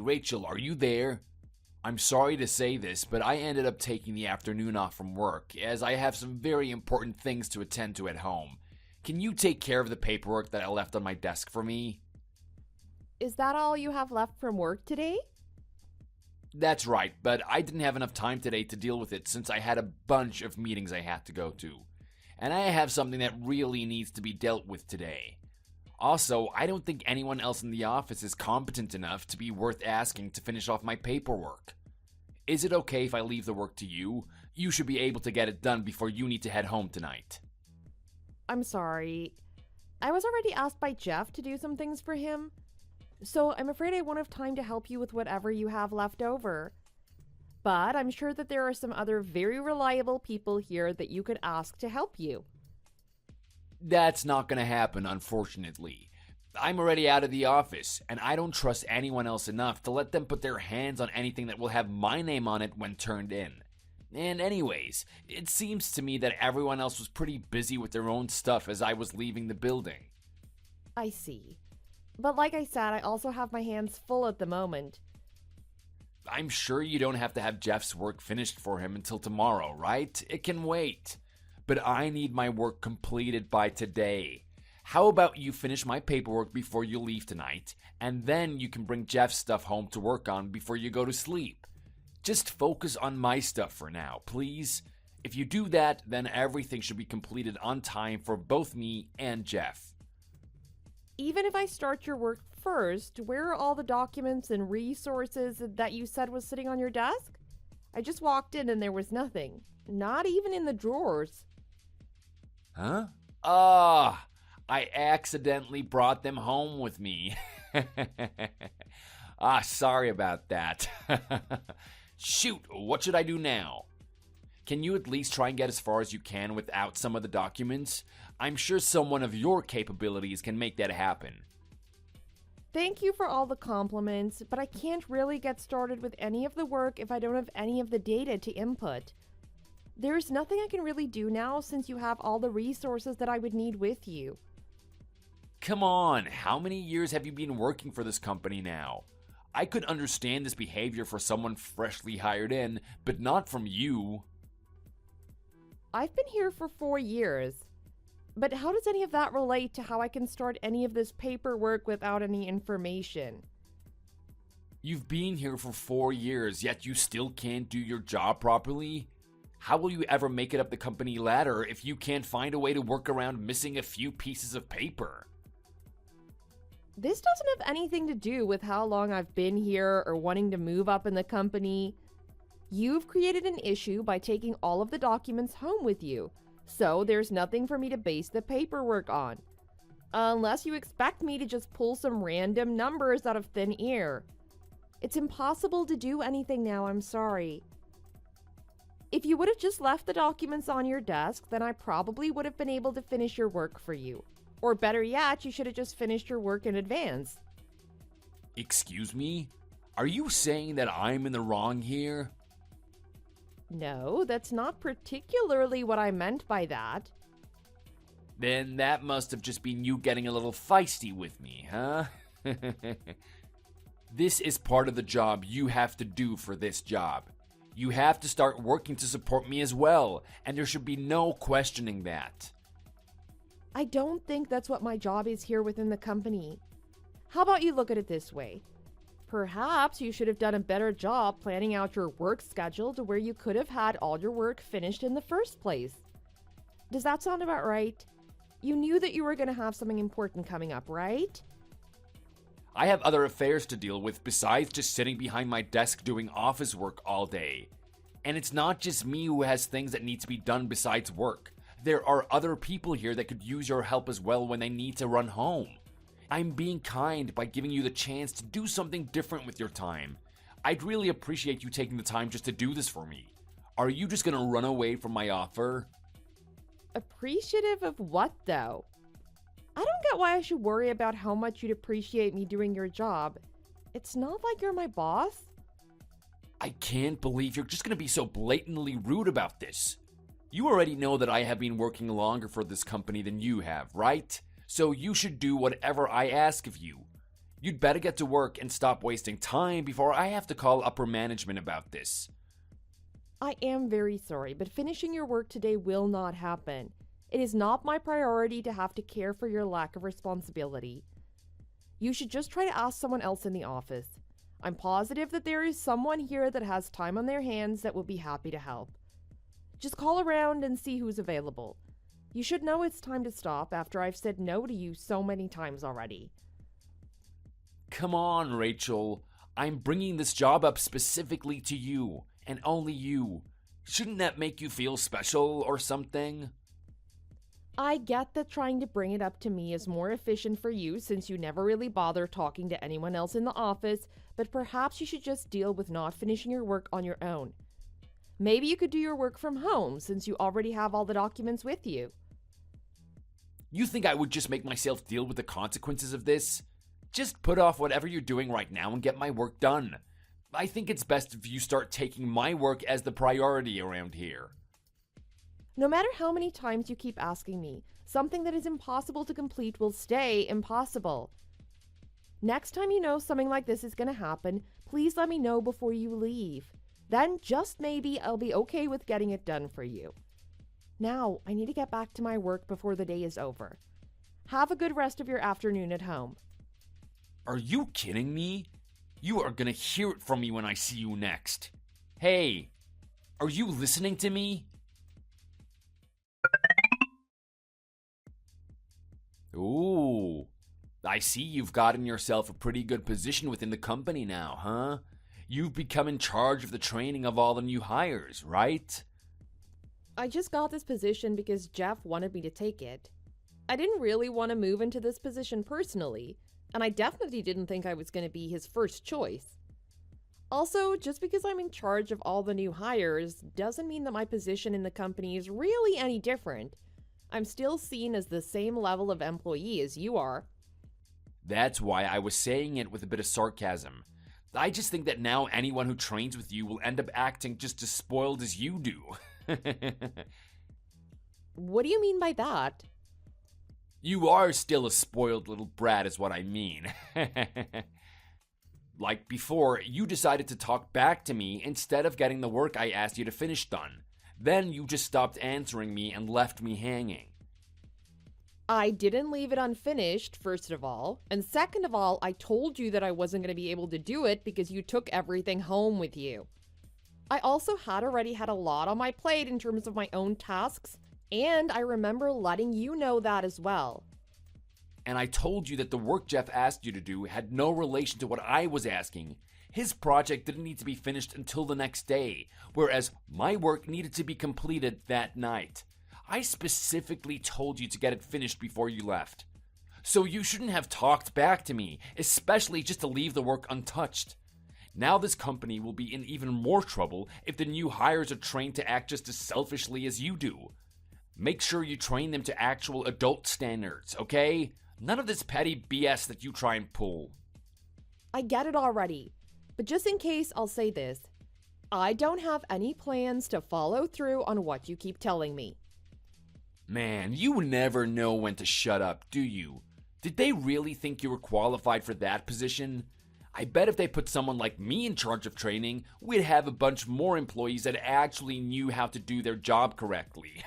Rachel, are you there? I'm sorry to say this, but I ended up taking the afternoon off from work, as I have some very important things to attend to at home. Can you take care of the paperwork that I left on my desk for me? Is that all you have left from work today? That's right, but I didn't have enough time today to deal with it since I had a bunch of meetings I had to go to. And I have something that really needs to be dealt with today. Also, I don't think anyone else in the office is competent enough to be worth asking to finish off my paperwork. Is it okay if I leave the work to you? You should be able to get it done before you need to head home tonight. I'm sorry. I was already asked by Jeff to do some things for him, so I'm afraid I won't have time to help you with whatever you have left over. But I'm sure that there are some other very reliable people here that you could ask to help you. That's not going to happen, unfortunately. I'm already out of the office, and I don't trust anyone else enough to let them put their hands on anything that will have my name on it when turned in. And anyways, it seems to me that everyone else was pretty busy with their own stuff as I was leaving the building. I see. But like I said, I also have my hands full at the moment. I'm sure you don't have to have Jeff's work finished for him until tomorrow, right? It can wait. But I need my work completed by today. How about you finish my paperwork before you leave tonight, and then you can bring Jeff's stuff home to work on before you go to sleep. Just focus on my stuff for now, please. If you do that, then everything should be completed on time for both me and Jeff. Even if I start your work first, where are all the documents and resources that you said was sitting on your desk? I just walked in and there was nothing. Not even in the drawers. Huh? I accidentally brought them home with me. Sorry about that. Shoot, what should I do now? Can you at least try and get as far as you can without some of the documents? I'm sure someone of your capabilities can make that happen. Thank you for all the compliments, but I can't really get started with any of the work if I don't have any of the data to input. There's nothing I can really do now since you have all the resources that I would need with you. Come on, how many years have you been working for this company now? I could understand this behavior for someone freshly hired in, but not from you. I've been here for 4 years. But how does any of that relate to how I can start any of this paperwork without any information? You've been here for 4 years, yet you still can't do your job properly? How will you ever make it up the company ladder if you can't find a way to work around missing a few pieces of paper? This doesn't have anything to do with how long I've been here or wanting to move up in the company. You've created an issue by taking all of the documents home with you, so there's nothing for me to base the paperwork on. Unless you expect me to just pull some random numbers out of thin air. It's impossible to do anything now, I'm sorry. If you would have just left the documents on your desk, then I probably would have been able to finish your work for you. Or better yet, you should have just finished your work in advance. Excuse me? Are you saying that I'm in the wrong here? No, that's not particularly what I meant by that. Then that must have just been you getting a little feisty with me, huh? This is part of the job you have to do for this job. You have to start working to support me as well, and there should be no questioning that. I don't think that's what my job is here within the company. How about you look at it this way? Perhaps you should have done a better job planning out your work schedule to where you could have had all your work finished in the first place. Does that sound about right? You knew that you were going to have something important coming up, right? I have other affairs to deal with besides just sitting behind my desk doing office work all day. And it's not just me who has things that need to be done besides work. There are other people here that could use your help as well when they need to run home. I'm being kind by giving you the chance to do something different with your time. I'd really appreciate you taking the time just to do this for me. Are you just gonna run away from my offer? Appreciative of what, though? I don't get why I should worry about how much you'd appreciate me doing your job. It's not like you're my boss. I can't believe you're just gonna be so blatantly rude about this. You already know that I have been working longer for this company than you have, right? So you should do whatever I ask of you. You'd better get to work and stop wasting time before I have to call upper management about this. I am very sorry, but finishing your work today will not happen. It is not my priority to have to care for your lack of responsibility. You should just try to ask someone else in the office. I'm positive that there is someone here that has time on their hands that will be happy to help. Just call around and see who's available. You should know it's time to stop after I've said no to you so many times already. Come on, Rachel. I'm bringing this job up specifically to you, and only you. Shouldn't that make you feel special or something? I get that trying to bring it up to me is more efficient for you since you never really bother talking to anyone else in the office, but perhaps you should just deal with not finishing your work on your own. Maybe you could do your work from home since you already have all the documents with you. You think I would just make myself deal with the consequences of this? Just put off whatever you're doing right now and get my work done. I think it's best if you start taking my work as the priority around here. No matter how many times you keep asking me, something that is impossible to complete will stay impossible. Next time you know something like this is going to happen, please let me know before you leave. Then just maybe I'll be okay with getting it done for you. Now, I need to get back to my work before the day is over. Have a good rest of your afternoon at home. Are you kidding me? You are gonna hear it from me when I see you next. Hey, are you listening to me? Ooh, I see you've gotten yourself a pretty good position within the company now, huh? You've become in charge of the training of all the new hires, right? I just got this position because Jeff wanted me to take it. I didn't really want to move into this position personally, and I definitely didn't think I was going to be his first choice. Also, just because I'm in charge of all the new hires doesn't mean that my position in the company is really any different. I'm still seen as the same level of employee as you are. That's why I was saying it with a bit of sarcasm. I just think that now anyone who trains with you will end up acting just as spoiled as you do. What do you mean by that? You are still a spoiled little brat is what I mean. Like before, you decided to talk back to me instead of getting the work I asked you to finish done. Then you just stopped answering me and left me hanging. I didn't leave it unfinished, first of all. And second of all, I told you that I wasn't going to be able to do it because you took everything home with you. I also had already had a lot on my plate in terms of my own tasks, and I remember letting you know that as well. And I told you that the work Jeff asked you to do had no relation to what I was asking. His project didn't need to be finished until the next day, whereas my work needed to be completed that night. I specifically told you to get it finished before you left. So you shouldn't have talked back to me, especially just to leave the work untouched. Now this company will be in even more trouble if the new hires are trained to act just as selfishly as you do. Make sure you train them to actual adult standards, okay? None of this petty BS that you try and pull. I get it already, but just in case, I'll say this. I don't have any plans to follow through on what you keep telling me. Man, you never know when to shut up, do you? Did they really think you were qualified for that position? I bet if they put someone like me in charge of training, we'd have a bunch more employees that actually knew how to do their job correctly.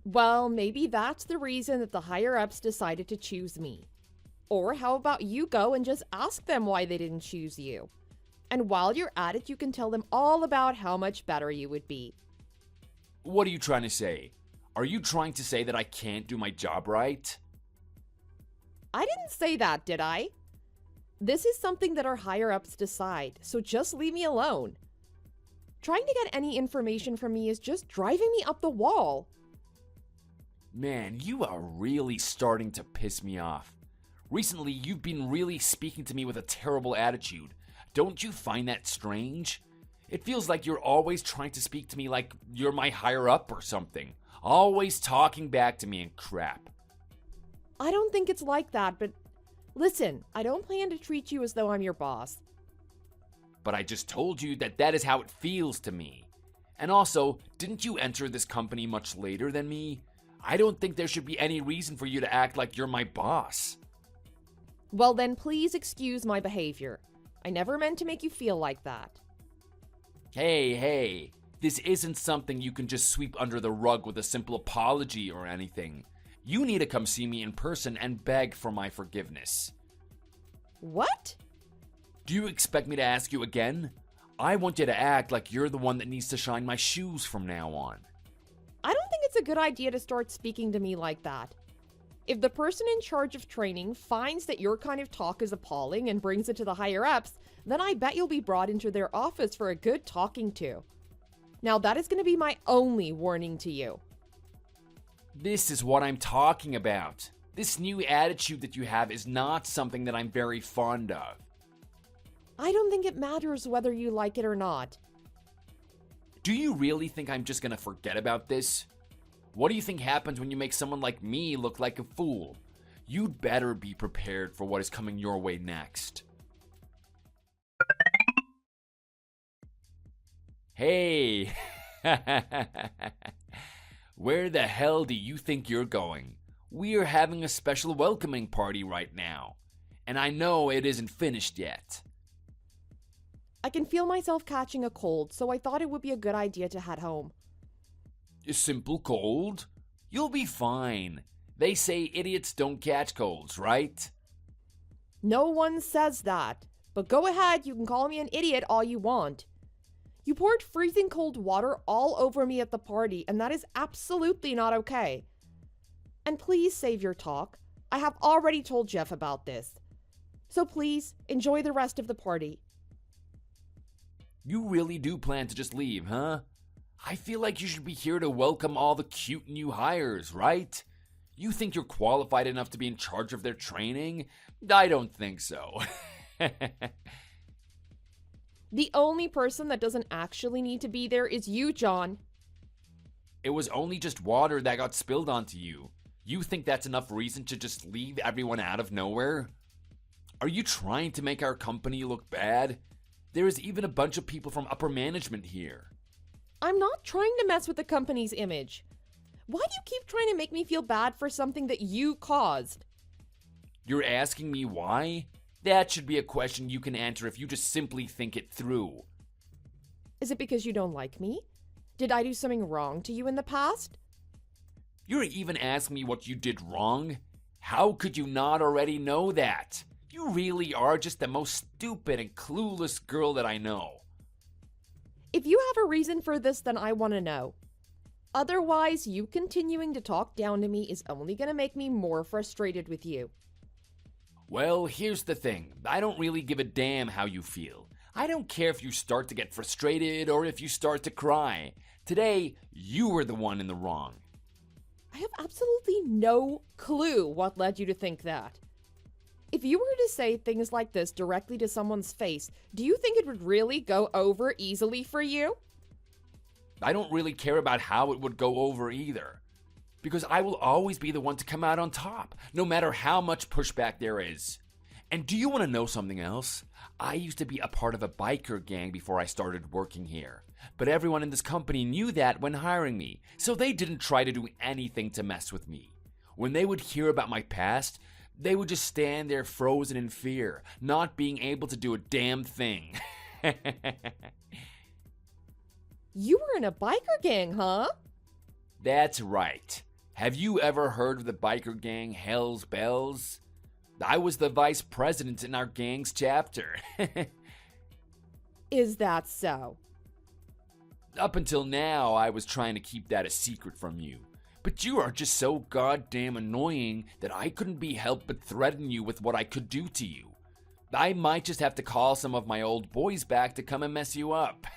Well, maybe that's the reason that the higher-ups decided to choose me. Or how about you go and just ask them why they didn't choose you? And while you're at it, you can tell them all about how much better you would be. What are you trying to say? Are you trying to say that I can't do my job right? I didn't say that, did I? This is something that our higher-ups decide, so just leave me alone. Trying to get any information from me is just driving me up the wall. Man, you are really starting to piss me off. Recently, you've been really speaking to me with a terrible attitude. Don't you find that strange? It feels like you're always trying to speak to me like you're my higher up or something. Always talking back to me and crap. I don't think it's like that, but listen, I don't plan to treat you as though I'm your boss. But I just told you that that is how it feels to me. And also, didn't you enter this company much later than me? I don't think there should be any reason for you to act like you're my boss. Well then, please excuse my behavior. I never meant to make you feel like that. Hey, this isn't something you can just sweep under the rug with a simple apology or anything. You need to come see me in person and beg for my forgiveness. What? Do you expect me to ask you again? I want you to act like you're the one that needs to shine my shoes from now on. I don't think it's a good idea to start speaking to me like that. If the person in charge of training finds that your kind of talk is appalling and brings it to the higher-ups, then I bet you'll be brought into their office for a good talking to. Now that is going to be my only warning to you. This is what I'm talking about. This new attitude that you have is not something that I'm very fond of. I don't think it matters whether you like it or not. Do you really think I'm just gonna forget about this? What do you think happens when you make someone like me look like a fool? You'd better be prepared for what is coming your way next. Hey! Where the hell do you think you're going? We're having a special welcoming party right now. And I know it isn't finished yet. I can feel myself catching a cold, so I thought it would be a good idea to head home. A simple cold? You'll be fine. They say idiots don't catch colds, right? No one says that. But go ahead, you can call me an idiot all you want. You poured freezing cold water all over me at the party, and that is absolutely not okay. And please save your talk. I have already told Jeff about this. So please, enjoy the rest of the party. You really do plan to just leave, huh? I feel like you should be here to welcome all the cute new hires, right? You think you're qualified enough to be in charge of their training? I don't think so. The only person that doesn't actually need to be there is you, John. It was only just water that got spilled onto you. You think that's enough reason to just leave everyone out of nowhere? Are you trying to make our company look bad? There is even a bunch of people from upper management here. I'm not trying to mess with the company's image. Why do you keep trying to make me feel bad for something that you caused? You're asking me why? That should be a question you can answer if you just simply think it through. Is it because you don't like me? Did I do something wrong to you in the past? You're even asking me what you did wrong? How could you not already know that? You really are just the most stupid and clueless girl that I know. If you have a reason for this, then I want to know. Otherwise, you continuing to talk down to me is only going to make me more frustrated with you. Well, here's the thing. I don't really give a damn how you feel. I don't care if you start to get frustrated or if you start to cry. Today, you were the one in the wrong. I have absolutely no clue what led you to think that. If you were to say things like this directly to someone's face, do you think it would really go over easily for you? I don't really care about how it would go over either. Because I will always be the one to come out on top, no matter how much pushback there is. And do you want to know something else? I used to be a part of a biker gang before I started working here. But everyone in this company knew that when hiring me, so they didn't try to do anything to mess with me. When they would hear about my past, they would just stand there frozen in fear, not being able to do a damn thing. You were in a biker gang, huh? That's right. Have you ever heard of the biker gang Hell's Bells? I was the vice president in our gang's chapter. Is that so? Up until now, I was trying to keep that a secret from you. But you are just so goddamn annoying that I couldn't be helped but threaten you with what I could do to you. I might just have to call some of my old boys back to come and mess you up.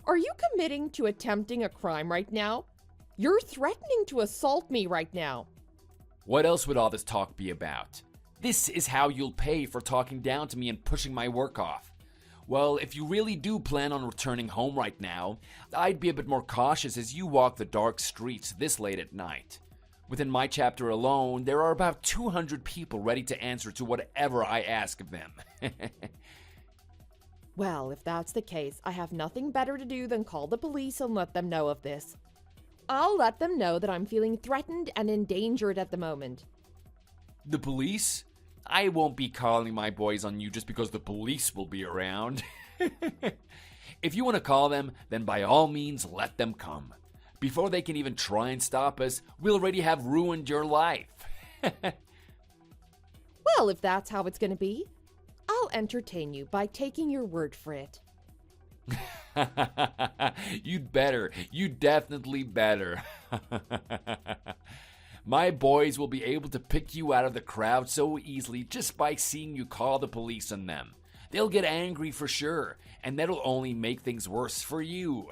Are you committing to attempting a crime right now? You're threatening to assault me right now. What else would all this talk be about? This is how you'll pay for talking down to me and pushing my work off. Well, if you really do plan on returning home right now, I'd be a bit more cautious as you walk the dark streets this late at night. Within my chapter alone, there are about 200 people ready to answer to whatever I ask of them. Well, if that's the case, I have nothing better to do than call the police and let them know of this. I'll let them know that I'm feeling threatened and endangered at the moment. The police? I won't be calling my boys on you just because the police will be around. If you want to call them, then by all means let them come. Before they can even try and stop us, we'll already have ruined your life. Well, if that's how it's going to be, I'll entertain you by taking your word for it. You'd better. You definitely better. My boys will be able to pick you out of the crowd so easily just by seeing you call the police on them. They'll get angry for sure, and that'll only make things worse for you.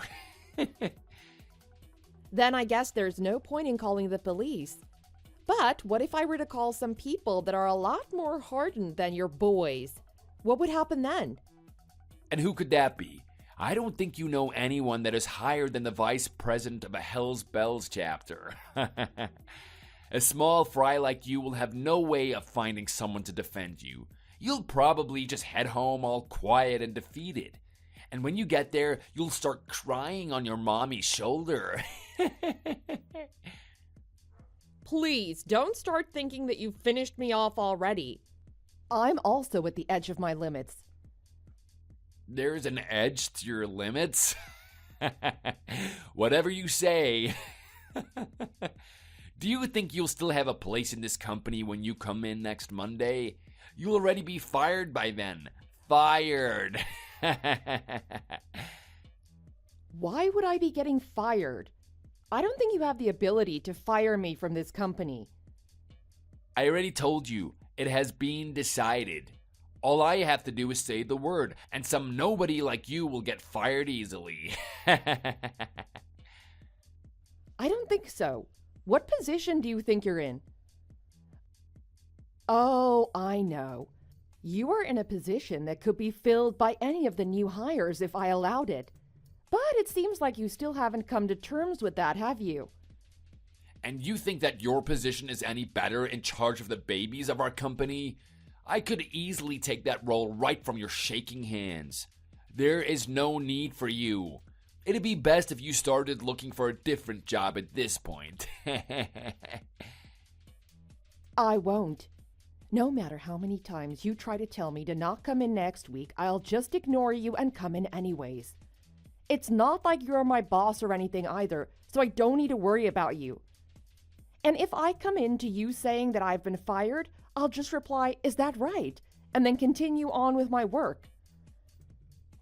Then I guess there's no point in calling the police. But what if I were to call some people that are a lot more hardened than your boys? What would happen then? And who could that be? I don't think you know anyone that is higher than the vice president of a Hell's Bells chapter. A small fry like you will have no way of finding someone to defend you. You'll probably just head home all quiet and defeated. And when you get there, you'll start crying on your mommy's shoulder. Please, don't start thinking that you've finished me off already. I'm also at the edge of my limits. There's an edge to your limits? Whatever you say. Do you think you'll still have a place in this company when you come in next Monday? You'll already be fired by then. Fired. Why would I be getting fired? I don't think you have the ability to fire me from this company. I already told you, it has been decided. All I have to do is say the word, and some nobody like you will get fired easily. I don't think so. What position do you think you're in? Oh, I know. You are in a position that could be filled by any of the new hires if I allowed it. But it seems like you still haven't come to terms with that, have you? And you think that your position is any better in charge of the babies of our company? I could easily take that role right from your shaking hands. There is no need for you. It'd be best if you started looking for a different job at this point. I won't. No matter how many times you try to tell me to not come in next week, I'll just ignore you and come in anyways. It's not like you're my boss or anything either, so I don't need to worry about you. And if I come in to you saying that I've been fired, I'll just reply, "Is that right?" and then continue on with my work.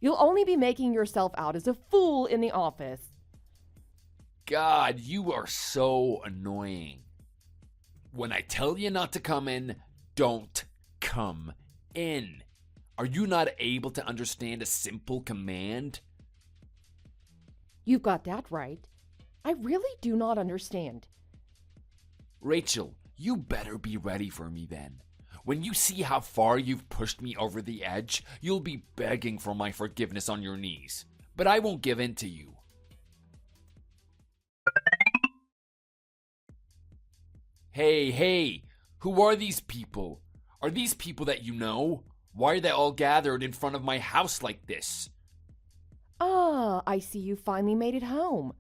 You'll only be making yourself out as a fool in the office. God, you are so annoying. When I tell you not to come in, don't come in. Are you not able to understand a simple command? You've got that right. I really do not understand. Rachel, you better be ready for me then. When you see how far you've pushed me over the edge, you'll be begging for my forgiveness on your knees. But I won't give in to you. Hey, who are these people? Are these people that you know? Why are they all gathered in front of my house like this? Ah, I see you finally made it home.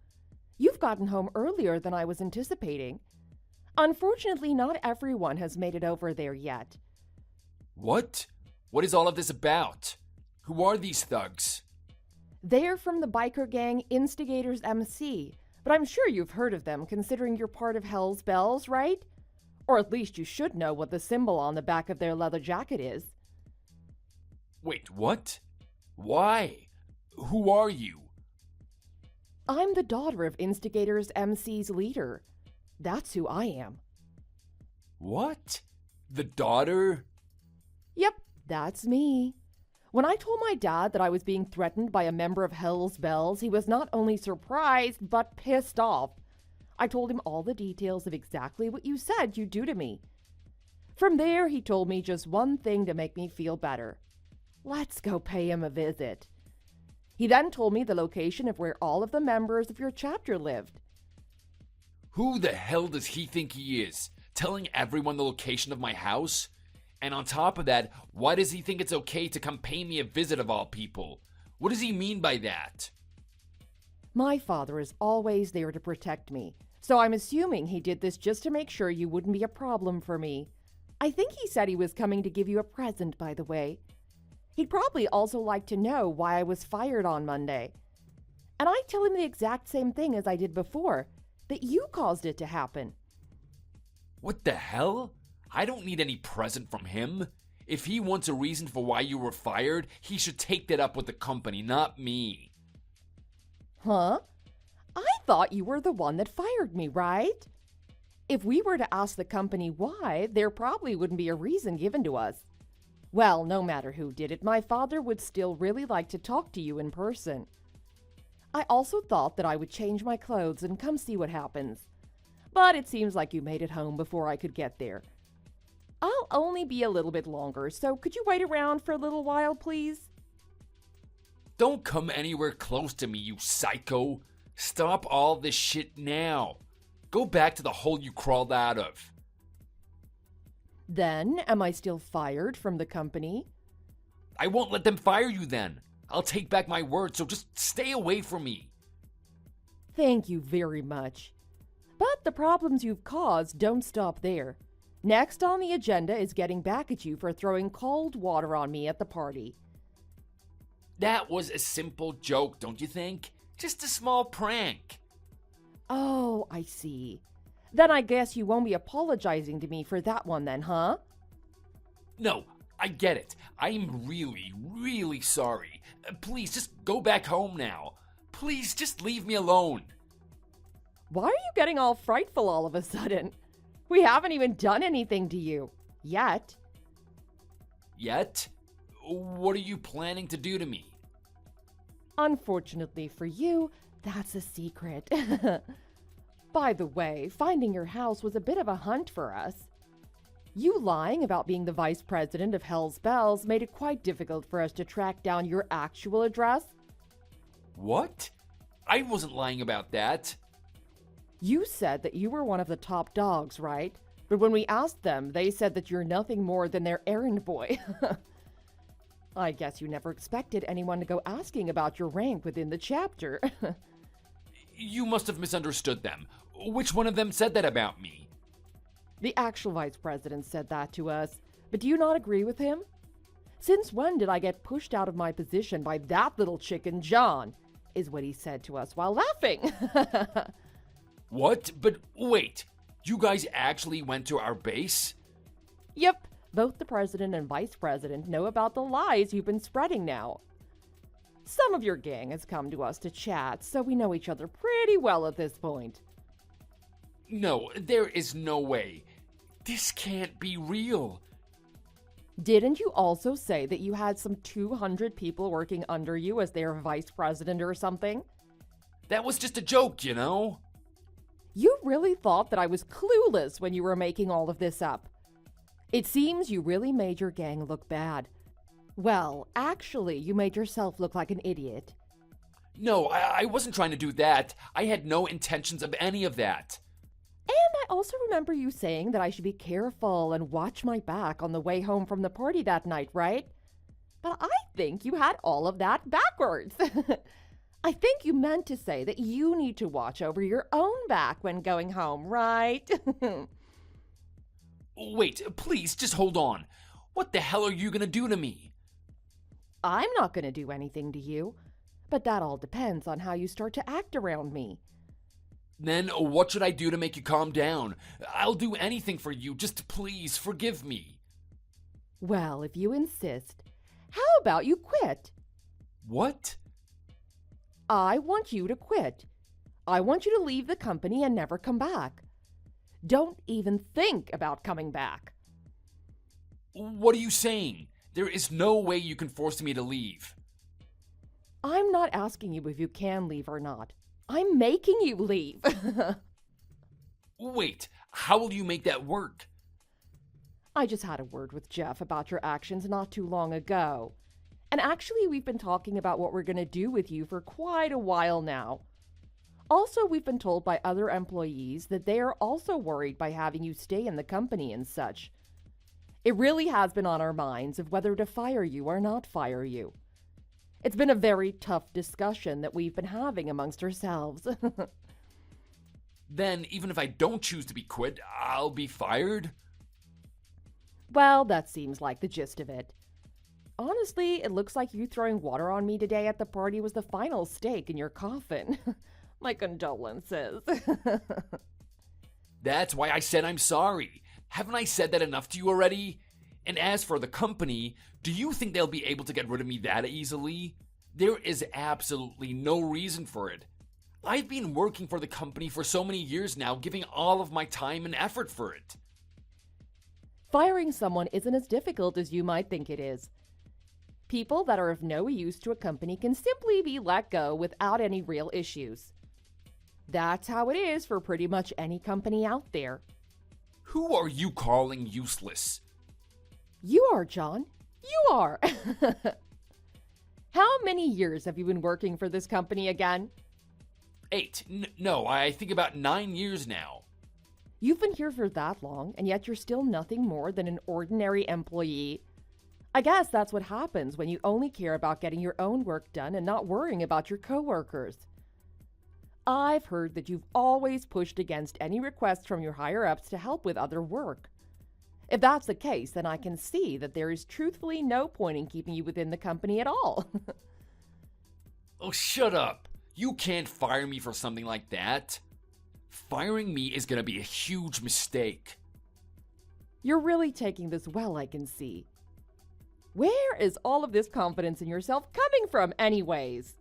You've gotten home earlier than I was anticipating. Unfortunately, not everyone has made it over there yet. What? What is all of this about? Who are these thugs? They're from the biker gang Instigators MC, but I'm sure you've heard of them considering you're part of Hell's Bells, right? Or at least you should know what the symbol on the back of their leather jacket is. Wait, what? Why? Who are you? I'm the daughter of Instigators MC's leader. That's who I am. What? The daughter? Yep, that's me. When I told my dad that I was being threatened by a member of Hell's Bells, he was not only surprised, but pissed off. I told him all the details of exactly what you said you'd do to me. From there, he told me just one thing to make me feel better. Let's go pay him a visit. He then told me the location of where all of the members of your chapter lived. Who the hell does he think he is? Telling everyone the location of my house? And on top of that, why does he think it's okay to come pay me a visit of all people? What does he mean by that? My father is always there to protect me, so I'm assuming he did this just to make sure you wouldn't be a problem for me. I think he said he was coming to give you a present, by the way. He'd probably also like to know why I was fired on Monday. And I tell him the exact same thing as I did before, that you caused it to happen. What the hell? I don't need any present from him. If he wants a reason for why you were fired, he should take that up with the company, not me. Huh? I thought you were the one that fired me, right? If we were to ask the company why, there probably wouldn't be a reason given to us. Well, no matter who did it, my father would still really like to talk to you in person. I also thought that I would change my clothes and come see what happens. But it seems like you made it home before I could get there. I'll only be a little bit longer, so could you wait around for a little while, please? Don't come anywhere close to me, you psycho. Stop all this shit now. Go back to the hole you crawled out of. Then, am I still fired from the company? I won't let them fire you then. I'll take back my word, so just stay away from me. Thank you very much. But the problems you've caused don't stop there. Next on the agenda is getting back at you for throwing cold water on me at the party. That was a simple joke, don't you think? Just a small prank. Oh, I see. Then I guess you won't be apologizing to me for that one then, huh? No, I get it. I'm really, really sorry. Please, just go back home now. Please, just leave me alone. Why are you getting all frightful all of a sudden? We haven't even done anything to you. Yet. Yet? What are you planning to do to me? Unfortunately for you, that's a secret. By the way, finding your house was a bit of a hunt for us. You lying about being the vice president of Hell's Bells made it quite difficult for us to track down your actual address. What? I wasn't lying about that. You said that you were one of the top dogs, right? But when we asked them, they said that you're nothing more than their errand boy. I guess you never expected anyone to go asking about your rank within the chapter. You must have misunderstood them. Which one of them said that about me? The actual vice president said that to us, but do you not agree with him? Since when did I get pushed out of my position by that little chicken John? Is what he said to us while laughing. What? But wait, you guys actually went to our base? Yep, both the president and vice president know about the lies you've been spreading now. Some of your gang has come to us to chat, so we know each other pretty well at this point. No, there is no way. This can't be real. Didn't you also say that you had some 200 people working under you as their vice president or something? That was just a joke, you know? You really thought that I was clueless when you were making all of this up. It seems you really made your gang look bad. Well, actually, you made yourself look like an idiot. No, I wasn't trying to do that. I had no intentions of any of that. And I also remember you saying that I should be careful and watch my back on the way home from the party that night, right? But I think you had all of that backwards. I think you meant to say that you need to watch over your own back when going home, right? Wait, please, just hold on. What the hell are you gonna do to me? I'm not going to do anything to you, but that all depends on how you start to act around me. Then what should I do to make you calm down? I'll do anything for you, just please forgive me. Well, if you insist, how about you quit? What? I want you to quit. I want you to leave the company and never come back. Don't even think about coming back. What are you saying? There is no way you can force me to leave. I'm not asking you if you can leave or not. I'm making you leave. Wait, how will you make that work? I just had a word with Jeff about your actions not too long ago. And actually, we've been talking about what we're going to do with you for quite a while now. Also, we've been told by other employees that they are also worried by having you stay in the company and such. It really has been on our minds of whether to fire you or not fire you. It's been a very tough discussion that we've been having amongst ourselves. Then, even if I don't choose to be quit, I'll be fired? Well, that seems like the gist of it. Honestly, it looks like you throwing water on me today at the party was the final stake in your coffin. My condolences. That's why I said I'm sorry. Haven't I said that enough to you already? And as for the company, do you think they'll be able to get rid of me that easily? There is absolutely no reason for it. I've been working for the company for so many years now, giving all of my time and effort for it. Firing someone isn't as difficult as you might think it is. People that are of no use to a company can simply be let go without any real issues. That's how it is for pretty much any company out there. Who are you calling useless? You are, John. You are. How many years have you been working for this company again? 8. No, I think about 9 years now. You've been here for that long, and yet you're still nothing more than an ordinary employee. I guess that's what happens when you only care about getting your own work done and not worrying about your coworkers. I've heard that you've always pushed against any requests from your higher-ups to help with other work. If that's the case, then I can see that there is truthfully no point in keeping you within the company at all. Oh, shut up. You can't fire me for something like that. Firing me is going to be a huge mistake. You're really taking this well, I can see. Where is all of this confidence in yourself coming from anyways?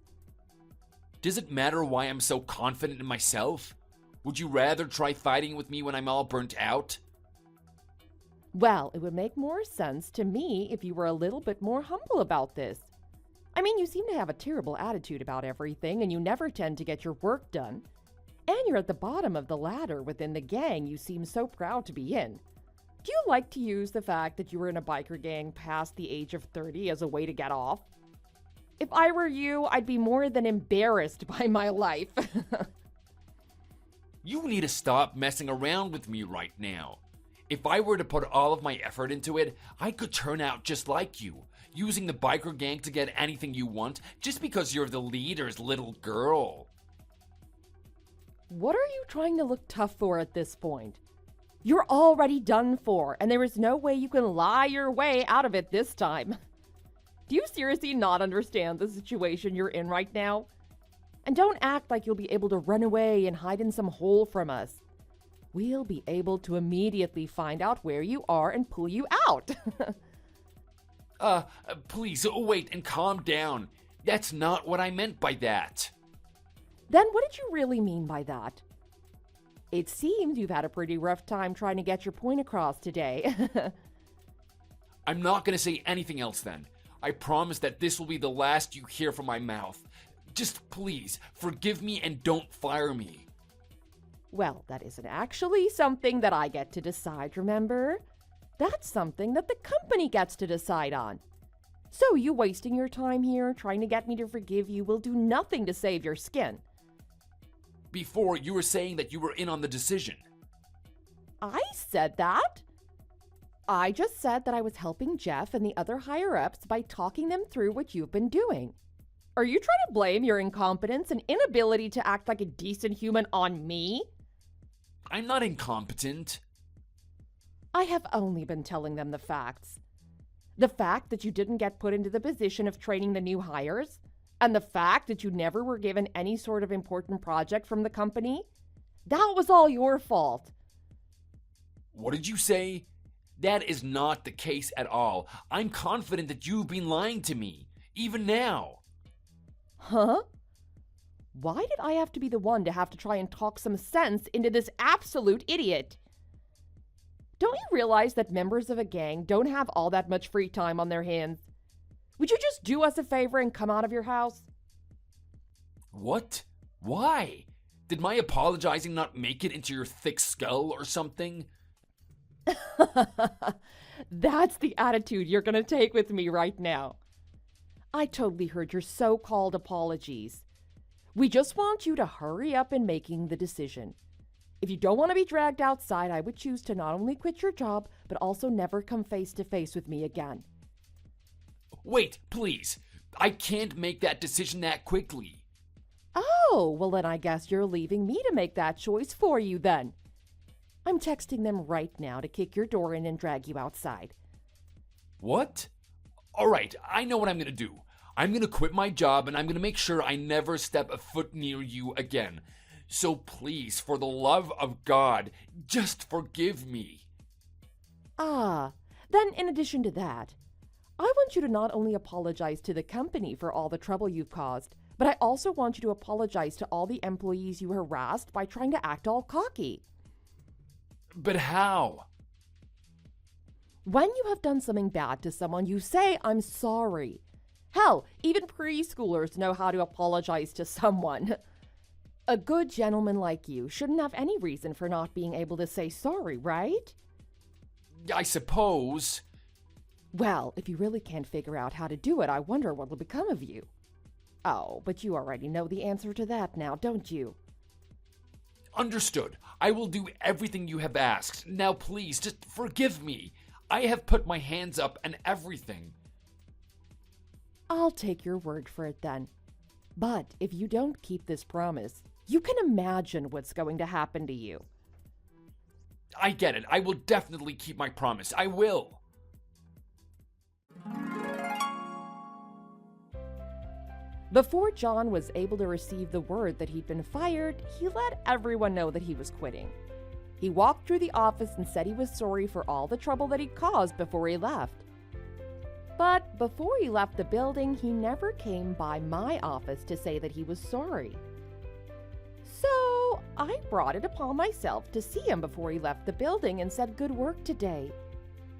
Does it matter why I'm so confident in myself? Would you rather try fighting with me when I'm all burnt out? Well, it would make more sense to me if you were a little bit more humble about this. I mean, you seem to have a terrible attitude about everything, and you never tend to get your work done. And you're at the bottom of the ladder within the gang you seem so proud to be in. Do you like to use the fact that you were in a biker gang past the age of 30 as a way to get off? If I were you, I'd be more than embarrassed by my life. You need to stop messing around with me right now. If I were to put all of my effort into it, I could turn out just like you, using the biker gang to get anything you want just because you're the leader's little girl. What are you trying to look tough for at this point? You're already done for, and there is no way you can lie your way out of it this time. Do you seriously not understand the situation you're in right now? And don't act like you'll be able to run away and hide in some hole from us. We'll be able to immediately find out where you are and pull you out. Please, wait and calm down. That's not what I meant by that. Then what did you really mean by that? It seems you've had a pretty rough time trying to get your point across today. I'm not going to say anything else then. I promise that this will be the last you hear from my mouth. Just please, forgive me and don't fire me. Well, that isn't actually something that I get to decide, remember? That's something that the company gets to decide on. So you wasting your time here trying to get me to forgive you will do nothing to save your skin. Before, you were saying that you were in on the decision. I said that? I just said that I was helping Jeff and the other higher-ups by talking them through what you've been doing. Are you trying to blame your incompetence and inability to act like a decent human on me? I'm not incompetent. I have only been telling them the facts. The fact that you didn't get put into the position of training the new hires, and the fact that you never were given any sort of important project from the company, that was all your fault. What did you say? That is not the case at all. I'm confident that you've been lying to me, even now. Huh? Why did I have to be the one to have to try and talk some sense into this absolute idiot? Don't you realize that members of a gang don't have all that much free time on their hands? Would you just do us a favor and come out of your house? What? Why? Did my apologizing not make it into your thick skull or something? That's the attitude you're going to take with me right now. I totally heard your so-called apologies. We just want you to hurry up in making the decision. If you don't want to be dragged outside, I would choose to not only quit your job, but also never come face to face with me again. Wait, please. I can't make that decision that quickly. Oh, well then I guess you're leaving me to make that choice for you then. I'm texting them right now to kick your door in and drag you outside. What? All right, I know what I'm going to do. I'm going to quit my job and I'm going to make sure I never step a foot near you again. So please, for the love of God, just forgive me. Then in addition to that, I want you to not only apologize to the company for all the trouble you've caused, but I also want you to apologize to all the employees you harassed by trying to act all cocky. But how? When you have done something bad to someone, you say, "I'm sorry." Hell, even preschoolers know how to apologize to someone. A good gentleman like you shouldn't have any reason for not being able to say sorry, right? I suppose. Well, if you really can't figure out how to do it, I wonder what will become of you. Oh, but you already know the answer to that now, don't you? Understood. I will do everything you have asked. Now please, just forgive me. I have put my hands up and everything. I'll take your word for it then. But if you don't keep this promise, you can imagine what's going to happen to you. I get it. I will definitely keep my promise. I will. Before John was able to receive the word that he'd been fired, he let everyone know that he was quitting. He walked through the office and said he was sorry for all the trouble that he'd caused before he left. But before he left the building, he never came by my office to say that he was sorry. So I brought it upon myself to see him before he left the building and said, "Good work today."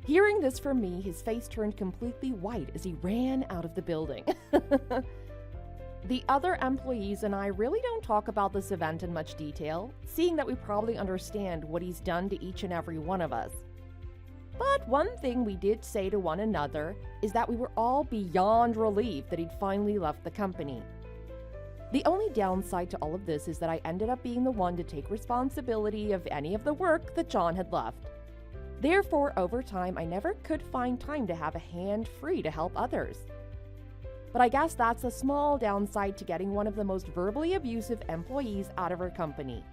Hearing this from me, his face turned completely white as he ran out of the building. The other employees and I really don't talk about this event in much detail, seeing that we probably understand what he's done to each and every one of us. But one thing we did say to one another is that we were all beyond relieved that he'd finally left the company. The only downside to all of this is that I ended up being the one to take responsibility of any of the work that John had left. Therefore, over time, I never could find time to have a hand free to help others. But I guess that's a small downside to getting one of the most verbally abusive employees out of our company.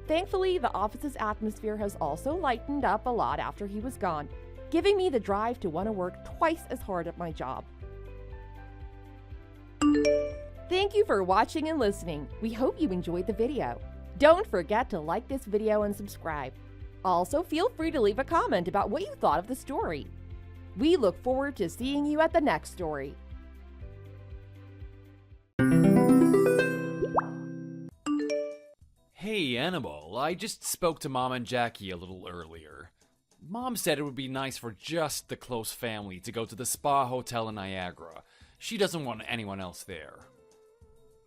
Thankfully, the office's atmosphere has also lightened up a lot after he was gone, giving me the drive to want to work twice as hard at my job. Thank you for watching and listening. We hope you enjoyed the video. Don't forget to like this video and subscribe. Also, feel free to leave a comment about what you thought of the story. We look forward to seeing you at the next story. Hey, Annabelle, I just spoke to Mom and Jackie a little earlier. Mom said it would be nice for just the close family to go to the spa hotel in Niagara. She doesn't want anyone else there.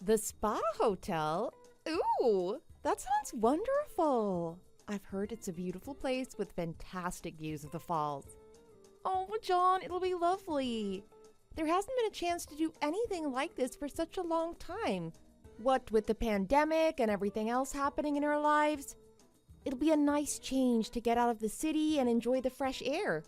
The spa hotel? Ooh, that sounds wonderful. I've heard it's a beautiful place with fantastic views of the falls. Oh, John, it'll be lovely. There hasn't been a chance to do anything like this for such a long time. What with the pandemic and everything else happening in our lives, it'll be a nice change to get out of the city and enjoy the fresh air.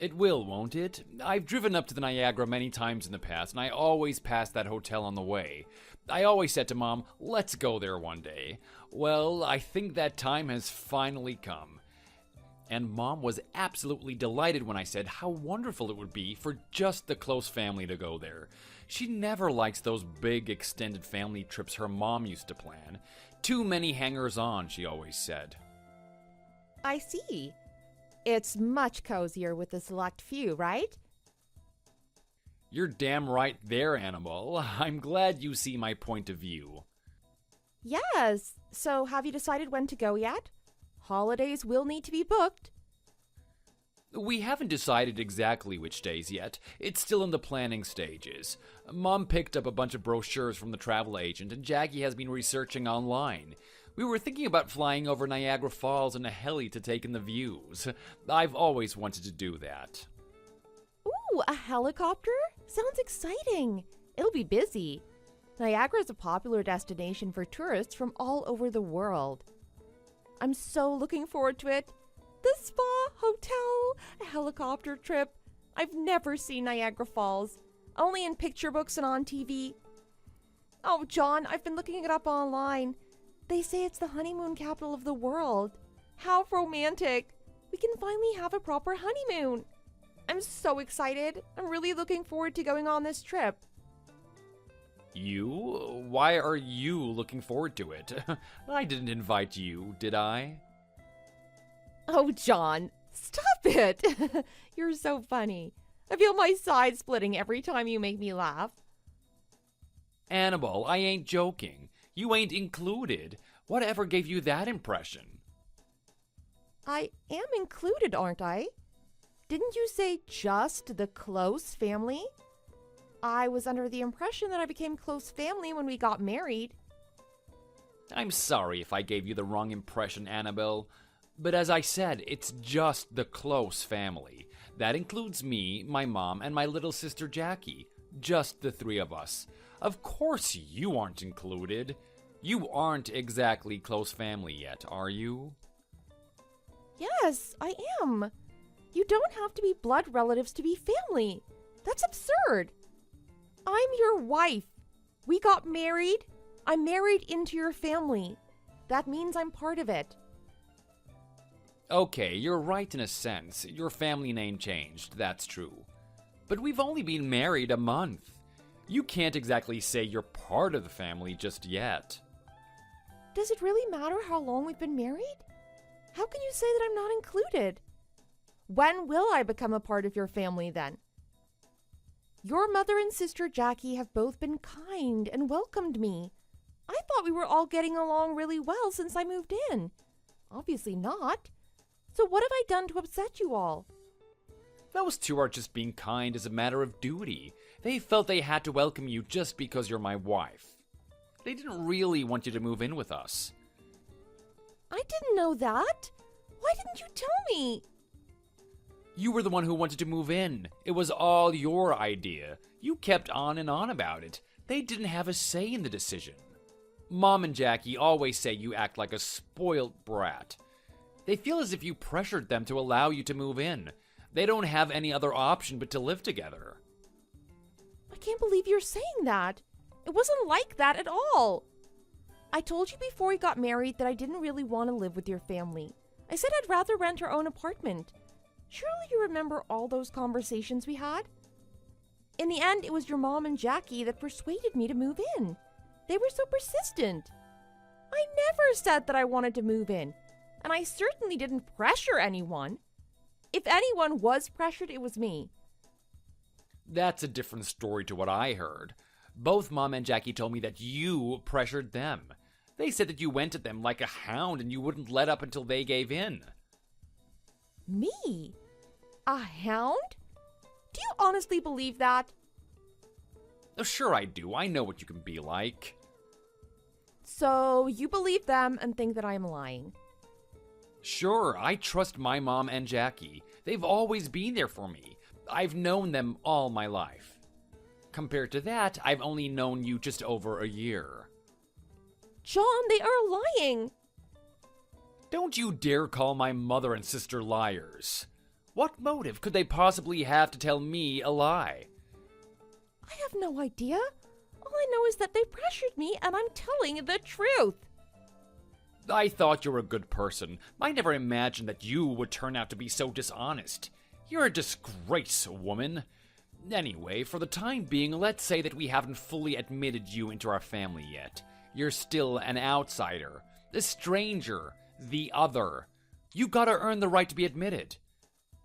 It will, won't it? I've driven up to the Niagara many times in the past, and I always passed that hotel on the way. I always said to Mom, let's go there one day. Well, I think that time has finally come. And Mom was absolutely delighted when I said how wonderful it would be for just the close family to go there. She never likes those big extended family trips her mom used to plan. Too many hangers-on, she always said. I see. It's much cozier with a select few, right? You're damn right there, Annabelle. I'm glad you see my point of view. Yes. So have you decided when to go yet? Holidays will need to be booked. We haven't decided exactly which days yet. It's still in the planning stages. Mom picked up a bunch of brochures from the travel agent, and Jackie has been researching online. We were thinking about flying over Niagara Falls in a heli to take in the views. I've always wanted to do that. Ooh, a helicopter? Sounds exciting. It'll be busy. Niagara is a popular destination for tourists from all over the world. I'm so looking forward to it. The spa, hotel, a helicopter trip. I've never seen Niagara Falls, only in picture books and on TV. Oh, John, I've been looking it up online. They say it's the honeymoon capital of the world. How romantic! We can finally have a proper honeymoon. I'm so excited. I'm really looking forward to going on this trip. You? Why are you looking forward to it? I didn't invite you, did I? Oh, John, stop it! You're so funny. I feel my side splitting every time you make me laugh. Annabelle, I ain't joking. You ain't included. Whatever gave you that impression? I am included, aren't I? Didn't you say just the close family? I was under the impression that I became close family when we got married. I'm sorry if I gave you the wrong impression, Annabelle. But as I said, it's just the close family. That includes me, my mom, and my little sister Jackie. Just the three of us. Of course you aren't included. You aren't exactly close family yet, are you? Yes, I am. You don't have to be blood relatives to be family. That's absurd. I'm your wife. We got married. I'm married into your family. That means I'm part of it. Okay, you're right in a sense. Your family name changed, that's true. But we've only been married a month. You can't exactly say you're part of the family just yet. Does it really matter how long we've been married? How can you say that I'm not included? When will I become a part of your family then? Your mother and sister Jackie have both been kind and welcomed me. I thought we were all getting along really well since I moved in. Obviously not. So what have I done to upset you all? Those two are just being kind as a matter of duty. They felt they had to welcome you just because you're my wife. They didn't really want you to move in with us. I didn't know that. Why didn't you tell me? You were the one who wanted to move in. It was all your idea. You kept on and on about it. They didn't have a say in the decision. Mom and Jackie always say you act like a spoiled brat. They feel as if you pressured them to allow you to move in. They don't have any other option but to live together. I can't believe you're saying that. It wasn't like that at all. I told you before we got married that I didn't really want to live with your family. I said I'd rather rent our own apartment. Surely you remember all those conversations we had? In the end, it was your mom and Jackie that persuaded me to move in. They were so persistent. I never said that I wanted to move in, and I certainly didn't pressure anyone. If anyone was pressured, it was me. That's a different story to what I heard. Both Mom and Jackie told me that you pressured them. They said that you went at them like a hound and you wouldn't let up until they gave in. Me? A hound? Do you honestly believe that? Sure I do. I know what you can be like. So you believe them and think that I'm lying. Sure, I trust my mom and Jackie. They've always been there for me. I've known them all my life. Compared to that, I've only known you just over a year. John, they are lying. Don't you dare call my mother and sister liars. What motive could they possibly have to tell me a lie? I have no idea. All I know is that they pressured me and I'm telling the truth. I thought you were a good person. I never imagined that you would turn out to be so dishonest. You're a disgrace, woman. Anyway, for the time being, let's say that we haven't fully admitted you into our family yet. You're still an outsider, a stranger, the other. You gotta earn the right to be admitted.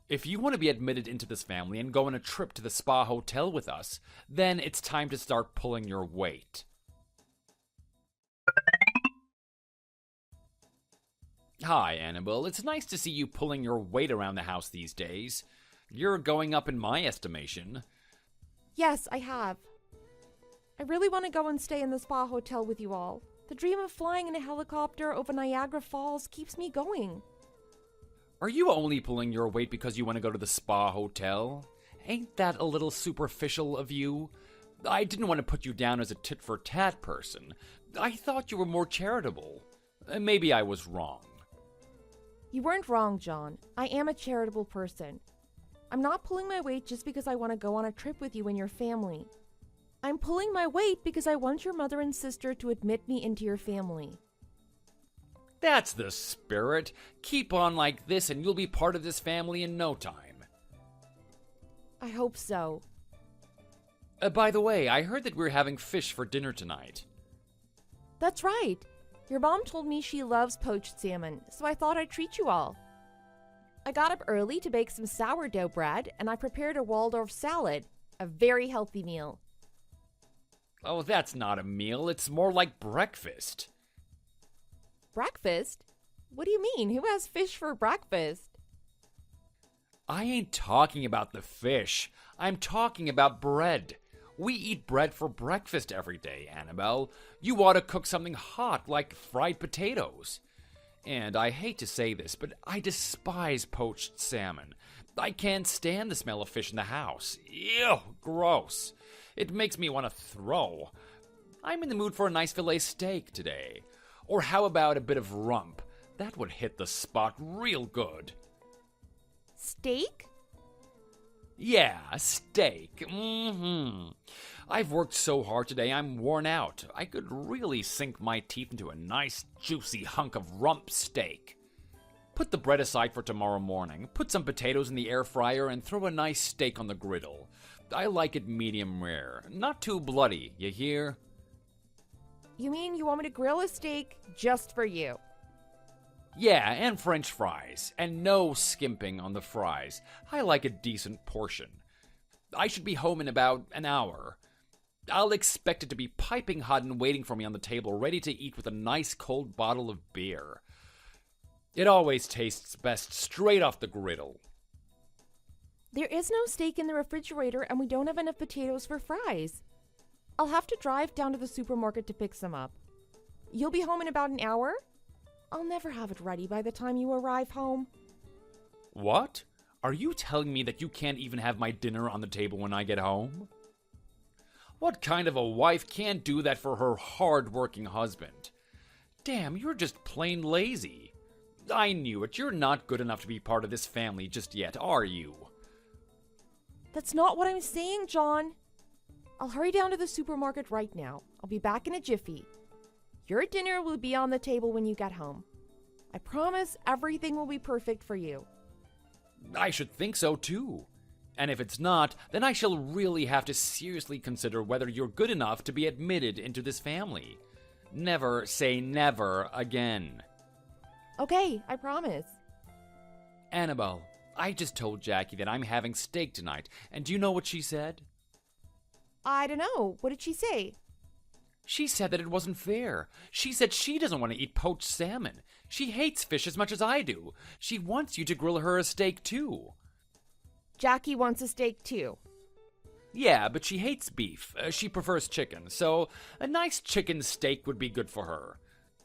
If you want to be admitted into this family and go on a trip to the spa hotel with us, then it's time to start pulling your weight. Hi, Annabelle. It's nice to see you pulling your weight around the house these days. You're going up in my estimation. Yes, I have. I really want to go and stay in the spa hotel with you all. The dream of flying in a helicopter over Niagara Falls keeps me going. Are you only pulling your weight because you want to go to the spa hotel? Ain't that a little superficial of you? I didn't want to put you down as a tit-for-tat person. I thought you were more charitable. Maybe I was wrong. You weren't wrong, John. I am a charitable person. I'm not pulling my weight just because I want to go on a trip with you and your family. I'm pulling my weight because I want your mother and sister to admit me into your family. That's the spirit. Keep on like this and you'll be part of this family in no time. I hope so. By the way, I heard that we're having fish for dinner tonight. That's right. Your mom told me she loves poached salmon, so I thought I'd treat you all. I got up early to bake some sourdough bread, and I prepared a Waldorf salad, a very healthy meal. Oh, that's not a meal. It's more like breakfast. Breakfast? What do you mean? Who has fish for breakfast? I ain't talking about the fish. I'm talking about bread. We eat bread for breakfast every day, Annabelle. You ought to cook something hot like fried potatoes. And I hate to say this, but I despise poached salmon. I can't stand the smell of fish in the house. Ew, gross. It makes me want to throw. I'm in the mood for a nice filet steak today. Or how about a bit of rump? That would hit the spot real good. Steak? Yeah, steak. I've worked so hard today, I'm worn out. I could really sink my teeth into a nice, juicy hunk of rump steak. Put the bread aside for tomorrow morning, put some potatoes in the air fryer, and throw a nice steak on the griddle. I like it medium rare, not too bloody, you hear? You mean you want me to grill a steak just for you? Yeah, and French fries, and no skimping on the fries. I like a decent portion. I should be home in about an hour. I'll expect it to be piping hot and waiting for me on the table, ready to eat with a nice cold bottle of beer. It always tastes best straight off the griddle. There is no steak in the refrigerator, and we don't have enough potatoes for fries. I'll have to drive down to the supermarket to pick some up. You'll be home in about an hour? I'll never have it ready by the time you arrive home. What? Are you telling me that you can't even have my dinner on the table when I get home? What kind of a wife can't do that for her hard-working husband? Damn, you're just plain lazy. I knew it. You're not good enough to be part of this family just yet, are you? That's not what I'm saying, John. I'll hurry down to the supermarket right now. I'll be back in a jiffy. Your dinner will be on the table when you get home. I promise everything will be perfect for you. I should think so, too. And if it's not, then I shall really have to seriously consider whether you're good enough to be admitted into this family. Never say never again. Okay, I promise. Annabelle, I just told Jackie that I'm having steak tonight, and do you know what she said? I don't know. What did she say? She said that it wasn't fair. She said she doesn't want to eat poached salmon. She hates fish as much as I do. She wants you to grill her a steak, too. Jackie wants a steak, too. Yeah, but she hates beef. She prefers chicken, so a nice chicken steak would be good for her.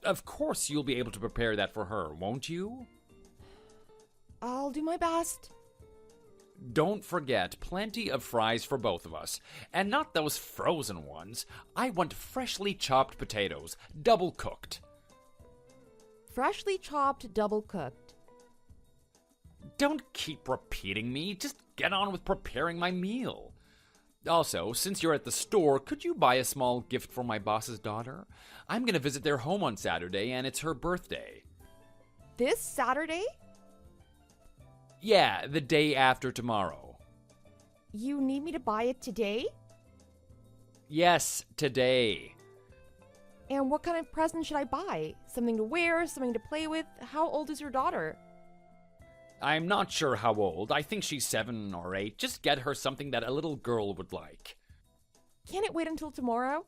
Of course you'll be able to prepare that for her, won't you? I'll do my best. Don't forget, plenty of fries for both of us. And not those frozen ones. I want freshly chopped potatoes, double cooked. Freshly chopped, double cooked. Don't keep repeating me. Just get on with preparing my meal. Also, since you're at the store, could you buy a small gift for my boss's daughter? I'm going to visit their home on Saturday, and it's her birthday. This Saturday? Yeah, the day after tomorrow. You need me to buy it today? Yes, today. And what kind of present should I buy? Something to wear? Something to play with? How old is your daughter? I'm not sure how old. I think she's 7 or 8. Just get her something that a little girl would like. Can't it wait until tomorrow?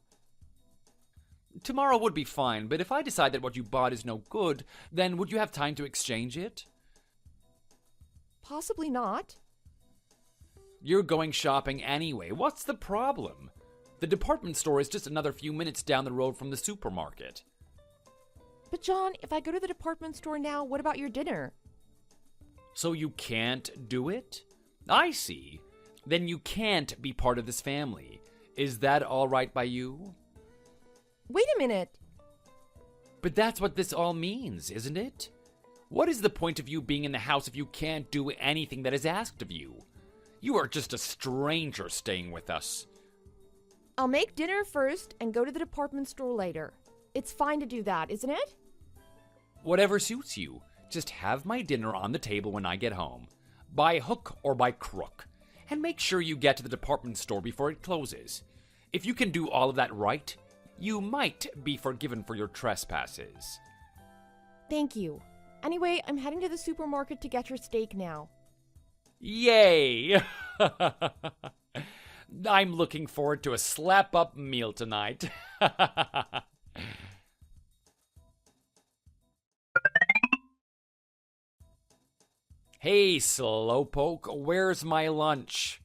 Tomorrow would be fine, but if I decide that what you bought is no good, then would you have time to exchange it? Possibly not. You're going shopping anyway. What's the problem? The department store is just another few minutes down the road from the supermarket. But John, if I go to the department store now, what about your dinner? So you can't do it? I see. Then you can't be part of this family. Is that all right by you? Wait a minute. But that's what this all means, isn't it? What is the point of you being in the house if you can't do anything that is asked of you? You are just a stranger staying with us. I'll make dinner first and go to the department store later. It's fine to do that, isn't it? Whatever suits you. Just have my dinner on the table when I get home, by hook or by crook, and make sure you get to the department store before it closes. If you can do all of that right, you might be forgiven for your trespasses. Thank you. Anyway, I'm heading to the supermarket to get your steak now. Yay! I'm looking forward to a slap-up meal tonight. Hey, slowpoke, where's my lunch?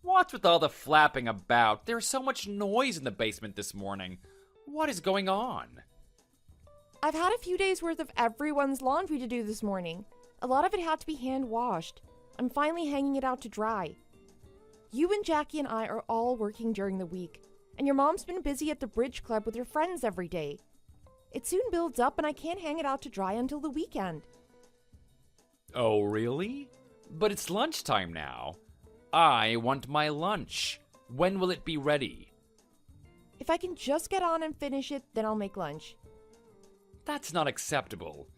What's with all the flapping about? There's so much noise in the basement this morning. What is going on? I've had a few days worth of everyone's laundry to do this morning. A lot of it had to be hand washed. I'm finally hanging it out to dry. You and Jackie and I are all working during the week, and your mom's been busy at the bridge club with her friends every day. It soon builds up and I can't hang it out to dry until the weekend. Oh, really? But it's lunchtime now. I want my lunch. When will it be ready? If I can just get on and finish it, then I'll make lunch. That's not acceptable.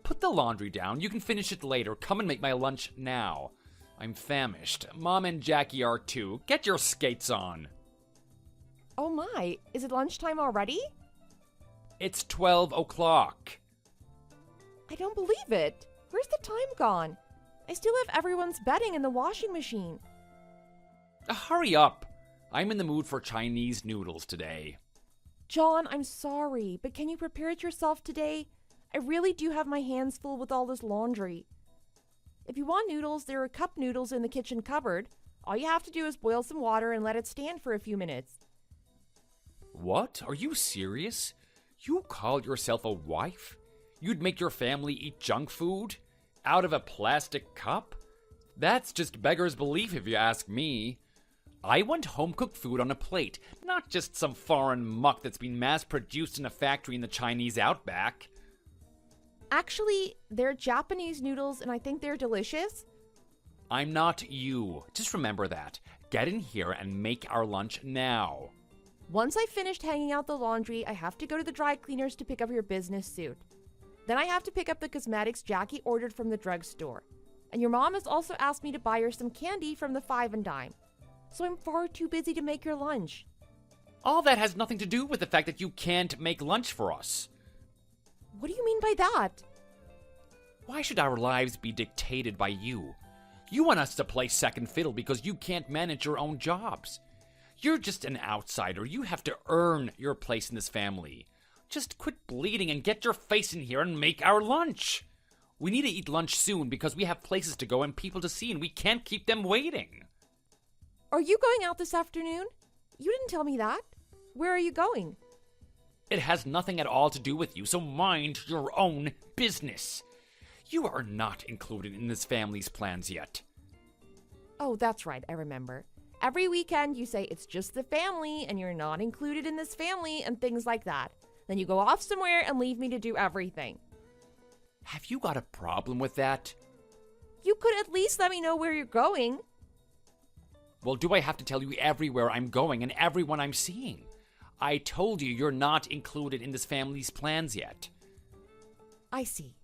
Put the laundry down. You can finish it later. Come and make my lunch now. I'm famished. Mom and Jackie are too. Get your skates on. Oh my, is it lunchtime already? It's 12 o'clock. I don't believe it. Where's the time gone? I still have everyone's bedding in the washing machine. Hurry up. I'm in the mood for Chinese noodles today. John, I'm sorry, but can you prepare it yourself today? I really do have my hands full with all this laundry. If you want noodles, there are cup noodles in the kitchen cupboard. All you have to do is boil some water and let it stand for a few minutes. What? Are you serious? You call yourself a wife? You'd make your family eat junk food? Out of a plastic cup? That's just beggar's belief if you ask me. I want home-cooked food on a plate, not just some foreign muck that's been mass-produced in a factory in the Chinese outback. Actually, they're Japanese noodles and I think they're delicious. I'm not you. Just remember that. Get in here and make our lunch now. Once I've finished hanging out the laundry, I have to go to the dry cleaners to pick up your business suit. Then I have to pick up the cosmetics Jackie ordered from the drugstore. And your mom has also asked me to buy her some candy from the Five and Dime. So I'm far too busy to make your lunch. All that has nothing to do with the fact that you can't make lunch for us. What do you mean by that? Why should our lives be dictated by you? You want us to play second fiddle because you can't manage your own jobs. You're just an outsider. You have to earn your place in this family. Just quit bleeding and get your face in here and make our lunch. We need to eat lunch soon because we have places to go and people to see and we can't keep them waiting. Are you going out this afternoon? You didn't tell me that. Where are you going? It has nothing at all to do with you, so mind your own business. You are not included in this family's plans yet. Oh, that's right, I remember. Every weekend you say it's just the family and you're not included in this family and things like that. Then you go off somewhere and leave me to do everything. Have you got a problem with that? You could at least let me know where you're going. Well, do I have to tell you everywhere I'm going and everyone I'm seeing? I told you you're not included in this family's plans yet. I see.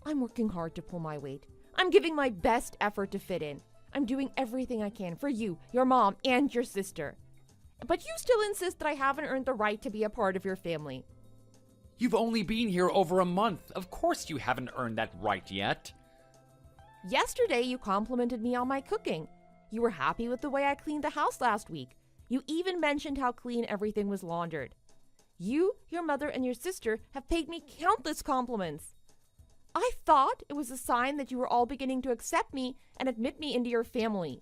I'm working hard to pull my weight. I'm giving my best effort to fit in. I'm doing everything I can for you, your mom, and your sister. But you still insist that I haven't earned the right to be a part of your family. You've only been here over a month. Of course you haven't earned that right yet. Yesterday you complimented me on my cooking. You were happy with the way I cleaned the house last week. You even mentioned how clean everything was laundered. You, your mother, and your sister have paid me countless compliments. I thought it was a sign that you were all beginning to accept me and admit me into your family.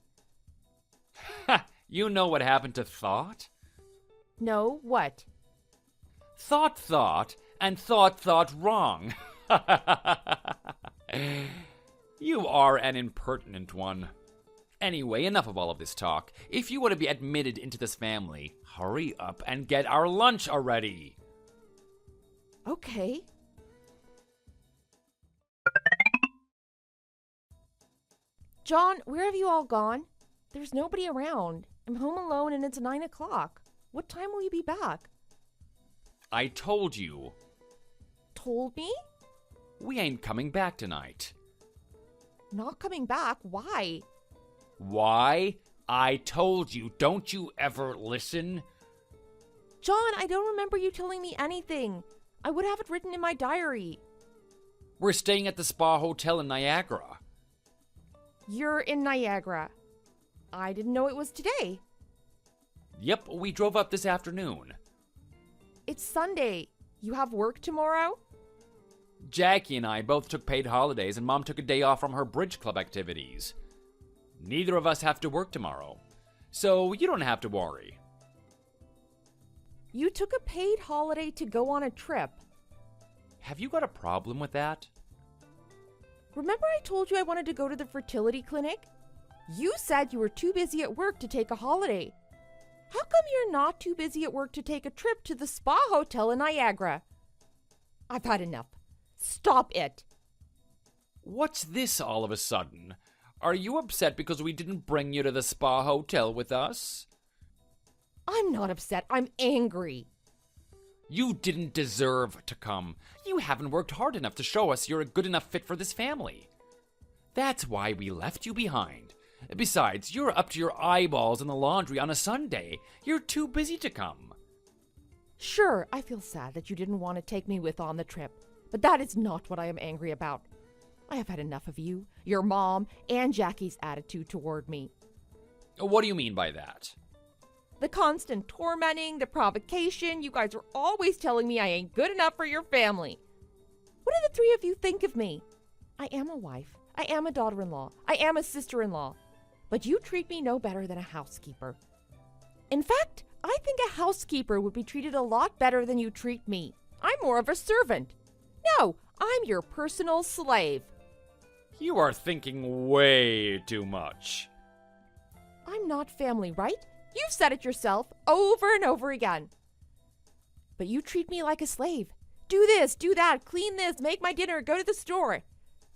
Ha! You know what happened to Thought? No, what? Thought, and thought wrong. You are an impertinent one. Anyway, enough of all of this talk. If you want to be admitted into this family, hurry up and get our lunch already. Okay. John, where have you all gone? There's nobody around. I'm home alone and it's 9 o'clock. What time will you be back? I told you. Told me? We ain't coming back tonight. Not coming back? Why? Why? I told you, don't you ever listen? John, I don't remember you telling me anything. I would have it written in my diary. We're staying at the Spa Hotel in Niagara. You're in Niagara. I didn't know it was today. Yep, we drove up this afternoon. It's Sunday. You have work tomorrow? Jackie and I both took paid holidays, and Mom took a day off from her bridge club activities. Neither of us have to work tomorrow, so you don't have to worry. You took a paid holiday to go on a trip. Have you got a problem with that? Remember I told you I wanted to go to the fertility clinic? You said you were too busy at work to take a holiday. How come you're not too busy at work to take a trip to the Spa Hotel in Niagara? I've had enough. Stop it. What's this all of a sudden? Are you upset because we didn't bring you to the Spa Hotel with us? I'm not upset. I'm angry. You didn't deserve to come. You haven't worked hard enough to show us you're a good enough fit for this family. That's why we left you behind. Besides, you're up to your eyeballs in the laundry on a Sunday. You're too busy to come. Sure, I feel sad that you didn't want to take me with on the trip, but that is not what I am angry about. I have had enough of you, your mom, and Jackie's attitude toward me. What do you mean by that? The constant tormenting, the provocation, you guys are always telling me I ain't good enough for your family. What do the three of you think of me? I am a wife. I am a daughter-in-law. I am a sister-in-law. But you treat me no better than a housekeeper. In fact, I think a housekeeper would be treated a lot better than you treat me. I'm more of a servant. No, I'm your personal slave. You are thinking way too much. I'm not family, right? You've said it yourself over and over again. But you treat me like a slave. Do this, do that, clean this, make my dinner, go to the store.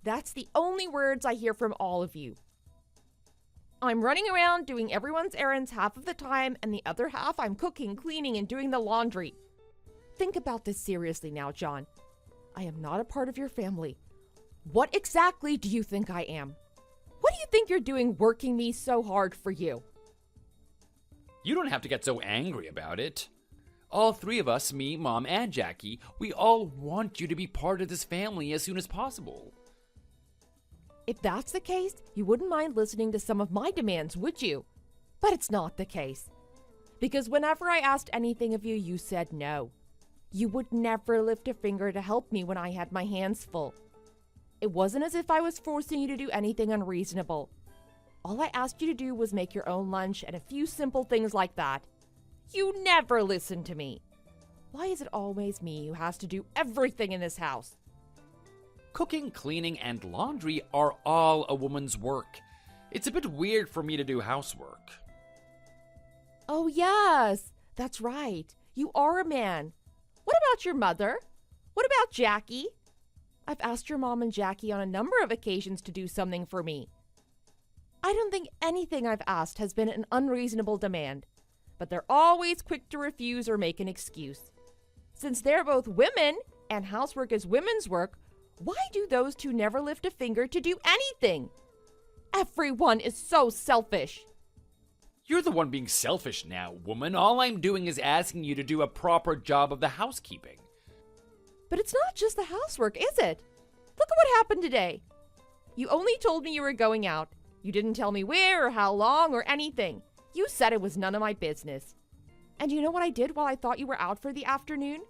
That's the only words I hear from all of you. I'm running around doing everyone's errands half of the time, and the other half I'm cooking, cleaning, and doing the laundry. Think about this seriously now, John. I am not a part of your family. What exactly do you think I am? What do you think you're doing working me so hard for you? You don't have to get so angry about it. All three of us, me, Mom, and Jackie, we all want you to be part of this family as soon as possible. If that's the case, you wouldn't mind listening to some of my demands, would you? But it's not the case. Because whenever I asked anything of you, you said no. You would never lift a finger to help me when I had my hands full. It wasn't as if I was forcing you to do anything unreasonable. All I asked you to do was make your own lunch and a few simple things like that. You never listened to me. Why is it always me who has to do everything in this house? Cooking, cleaning, and laundry are all a woman's work. It's a bit weird for me to do housework. Oh, yes, that's right. You are a man. What about your mother? What about Jackie? I've asked your mom and Jackie on a number of occasions to do something for me. I don't think anything I've asked has been an unreasonable demand, but they're always quick to refuse or make an excuse. Since they're both women and housework is women's work, why do those two never lift a finger to do anything? Everyone is so selfish. You're the one being selfish now, woman. All I'm doing is asking you to do a proper job of the housekeeping. But it's not just the housework, is it? Look at what happened today. You only told me you were going out. You didn't tell me where or how long or anything. You said it was none of my business. And you know what I did while I thought you were out for the afternoon?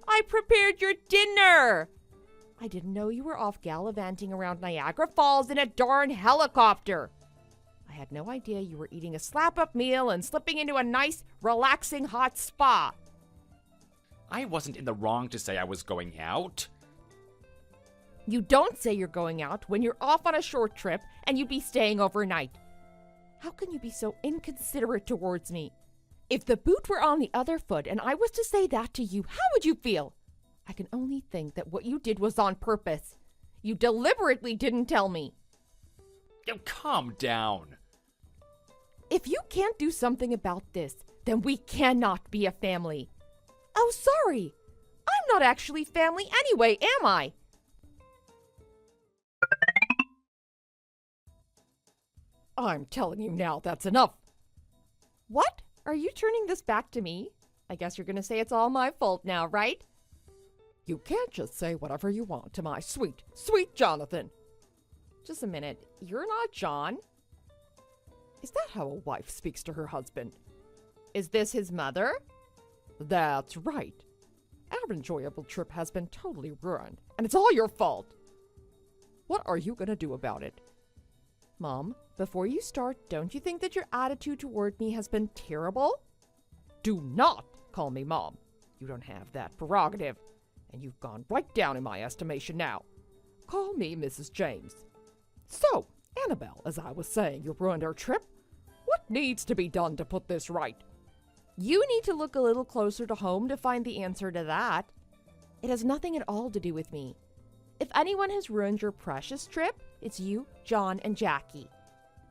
I prepared your dinner. I didn't know you were off gallivanting around Niagara Falls in a darn helicopter. I had no idea you were eating a slap-up meal and slipping into a nice, relaxing hot spa. I wasn't in the wrong to say I was going out. You don't say you're going out when you're off on a short trip and you'd be staying overnight. How can you be so inconsiderate towards me? If the boot were on the other foot and I was to say that to you, how would you feel? I can only think that what you did was on purpose. You deliberately didn't tell me. Now, calm down. If you can't do something about this, then we cannot be a family. Oh, sorry. I'm not actually family anyway, am I? I'm telling you now, that's enough. What? Are you turning this back to me? I guess you're gonna say it's all my fault now, right? You can't just say whatever you want to my sweet, sweet Jonathan. Just a minute. You're not John. Is that how a wife speaks to her husband? Is this his mother? That's right. Our enjoyable trip has been totally ruined, and it's all your fault. What are you gonna do about it? Mom, before you start, don't you think that your attitude toward me has been terrible? Do not call me Mom. You don't have that prerogative, and you've gone right down in my estimation now. Call me Mrs. James. So, Annabelle, as I was saying, you ruined our trip. What needs to be done to put this right? You need to look a little closer to home to find the answer to that. It has nothing at all to do with me. If anyone has ruined your precious trip, it's you, John, and Jackie.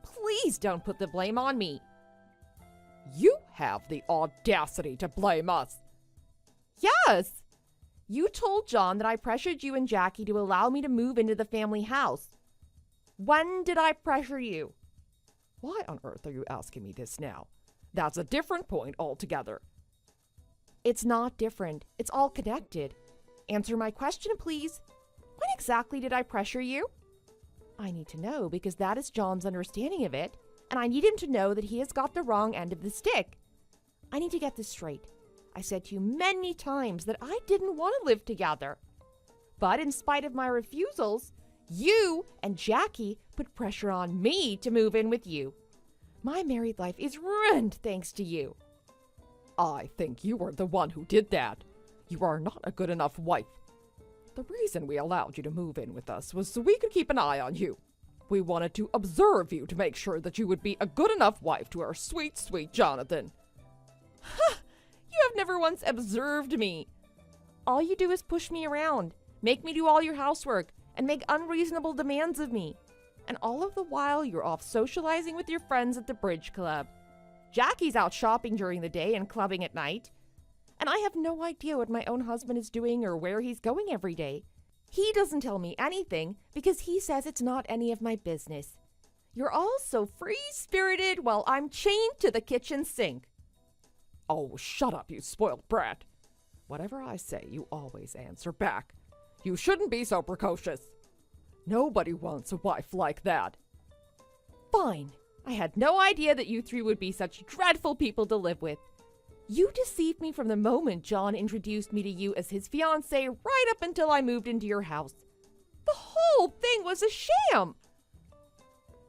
Please don't put the blame on me. You have the audacity to blame us. Yes! You told John that I pressured you and Jackie to allow me to move into the family house. When did I pressure you? Why on earth are you asking me this now? That's a different point altogether. It's not different. It's all connected. Answer my question, please. When exactly did I pressure you? I need to know because that is John's understanding of it, and I need him to know that he has got the wrong end of the stick. I need to get this straight. I said to you many times that I didn't want to live together. But in spite of my refusals, you and Jackie put pressure on me to move in with you. My married life is ruined thanks to you. I think you were the one who did that. You are not a good enough wife. The reason we allowed you to move in with us was so we could keep an eye on you. We wanted to observe you to make sure that you would be a good enough wife to our sweet, sweet Jonathan. Ha! You have never once observed me. All you do is push me around, make me do all your housework, and make unreasonable demands of me. And all of the while, you're off socializing with your friends at the bridge club. Jackie's out shopping during the day and clubbing at night. And I have no idea what my own husband is doing or where he's going every day. He doesn't tell me anything because he says it's not any of my business. You're all so free-spirited while I'm chained to the kitchen sink. Oh, shut up, you spoiled brat. Whatever I say, you always answer back. You shouldn't be so precocious. Nobody wants a wife like that. Fine. I had no idea that you three would be such dreadful people to live with. You deceived me from the moment John introduced me to you as his fiancée right up until I moved into your house. The whole thing was a sham.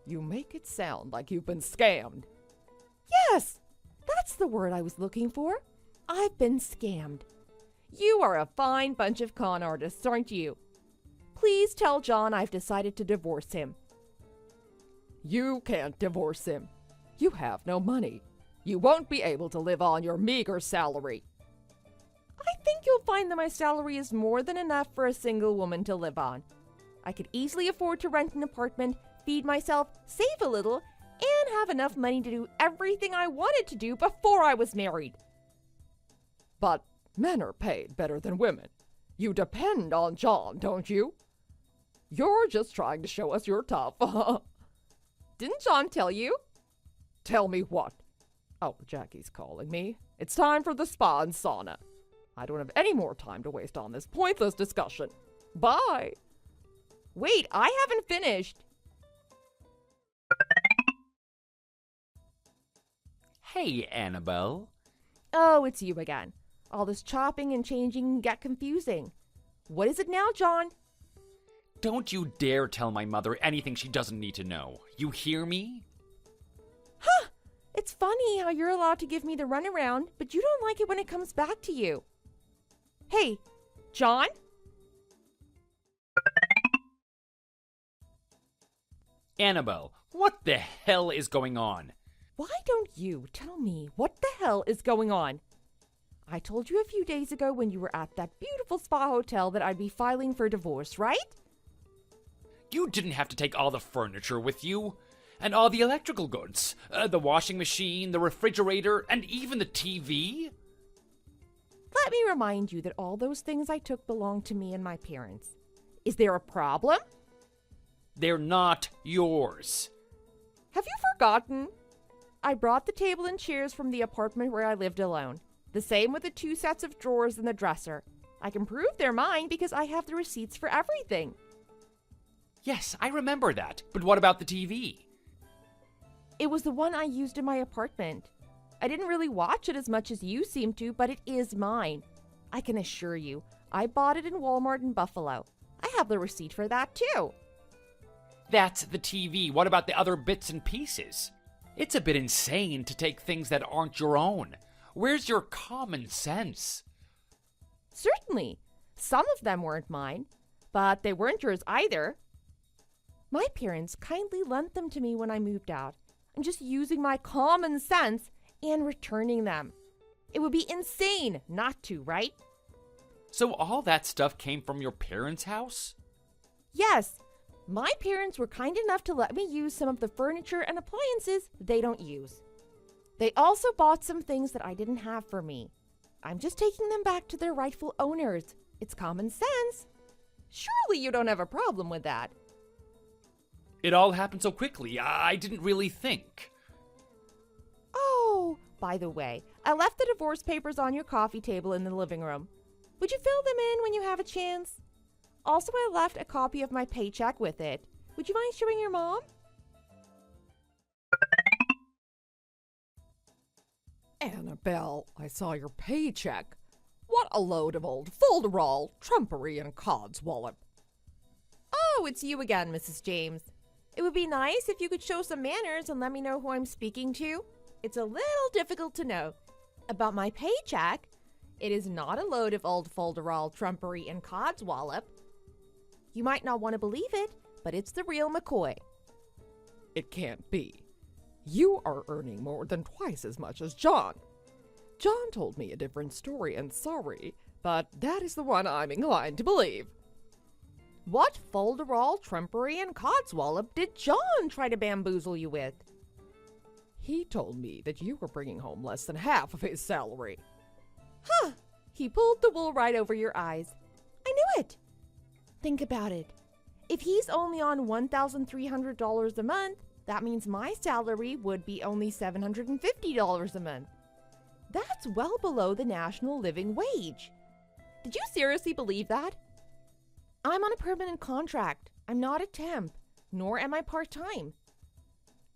You make it sound like you've been scammed. Yes, that's the word I was looking for. I've been scammed. You are a fine bunch of con artists, aren't you? Please tell John I've decided to divorce him. You can't divorce him. You have no money. You won't be able to live on your meager salary. I think you'll find that my salary is more than enough for a single woman to live on. I could easily afford to rent an apartment, feed myself, save a little, and have enough money to do everything I wanted to do before I was married. But men are paid better than women. You depend on John, don't you? You're just trying to show us you're tough. Didn't John tell you? Tell me what? Oh, Jackie's calling me. It's time for the spa and sauna. I don't have any more time to waste on this pointless discussion. Bye. Wait, I haven't finished. Hey, Annabelle. Oh, it's you again. All this chopping and changing can get confusing. What is it now, John? Don't you dare tell my mother anything she doesn't need to know. You hear me? Huh! It's funny how you're allowed to give me the runaround, but you don't like it when it comes back to you. Hey, John? Annabelle, what the hell is going on? Why don't you tell me what the hell is going on? I told you a few days ago when you were at that beautiful spa hotel that I'd be filing for divorce, right? You didn't have to take all the furniture with you. And all the electrical goods. The washing machine, the refrigerator, and even the TV. Let me remind you that all those things I took belong to me and my parents. Is there a problem? They're not yours. Have you forgotten. I brought the table and chairs from the apartment where I lived alone. The same with the 2 sets of drawers in the dresser. I can prove they're mine because I have the receipts for everything. Yes, I remember that. But what about the TV? It was the one I used in my apartment. I didn't really watch it as much as you seem to, but it is mine. I can assure you, I bought it in Walmart in Buffalo. I have the receipt for that too. That's the TV. What about the other bits and pieces? It's a bit insane to take things that aren't your own. Where's your common sense? Certainly. Some of them weren't mine, but they weren't yours either. My parents kindly lent them to me when I moved out. I'm just using my common sense and returning them. It would be insane not to, right? So all that stuff came from your parents' house? Yes. My parents were kind enough to let me use some of the furniture and appliances they don't use. They also bought some things that I didn't have for me. I'm just taking them back to their rightful owners. It's common sense. Surely you don't have a problem with that. It all happened so quickly, I didn't really think. Oh, by the way, I left the divorce papers on your coffee table in the living room. Would you fill them in when you have a chance? Also, I left a copy of my paycheck with it. Would you mind showing your mom? Annabelle, I saw your paycheck. What a load of old folderol, trumpery, and codswallop. Oh, it's you again, Mrs. James. It would be nice if you could show some manners and let me know who I'm speaking to. It's a little difficult to know. About my paycheck, it is not a load of old folderol, trumpery, and codswallop. You might not want to believe it, but it's the real McCoy. It can't be. You are earning more than twice as much as John. John told me a different story, and sorry, but that is the one I'm inclined to believe. What folderol, trumpery, and codswallop did John try to bamboozle you with? He told me that you were bringing home less than half of his salary. Huh, he pulled the wool right over your eyes. I knew it. Think about it. If he's only on $1,300 a month, that means my salary would be only $750 a month. That's well below the national living wage. Did you seriously believe that? I'm on a permanent contract. I'm not a temp, nor am I part-time.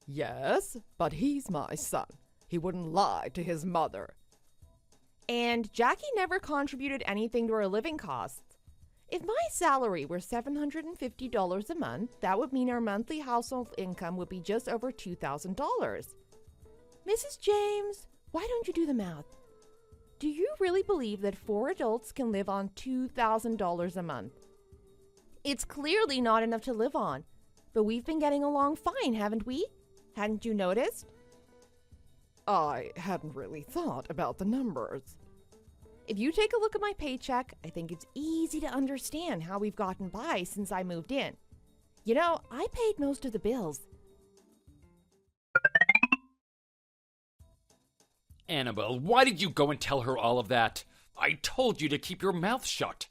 Yes, but he's my son. He wouldn't lie to his mother. And Jackie never contributed anything to our living costs. If my salary were $750 a month, that would mean our monthly household income would be just over $2,000. Mrs. James, why don't you do the math? Do you really believe that 4 adults can live on $2,000 a month? It's clearly not enough to live on, but we've been getting along fine, haven't we? Hadn't you noticed? I hadn't really thought about the numbers. If you take a look at my paycheck, I think it's easy to understand how we've gotten by since I moved in. You know, I paid most of the bills. Annabelle, why did you go and tell her all of that? I told you to keep your mouth shut.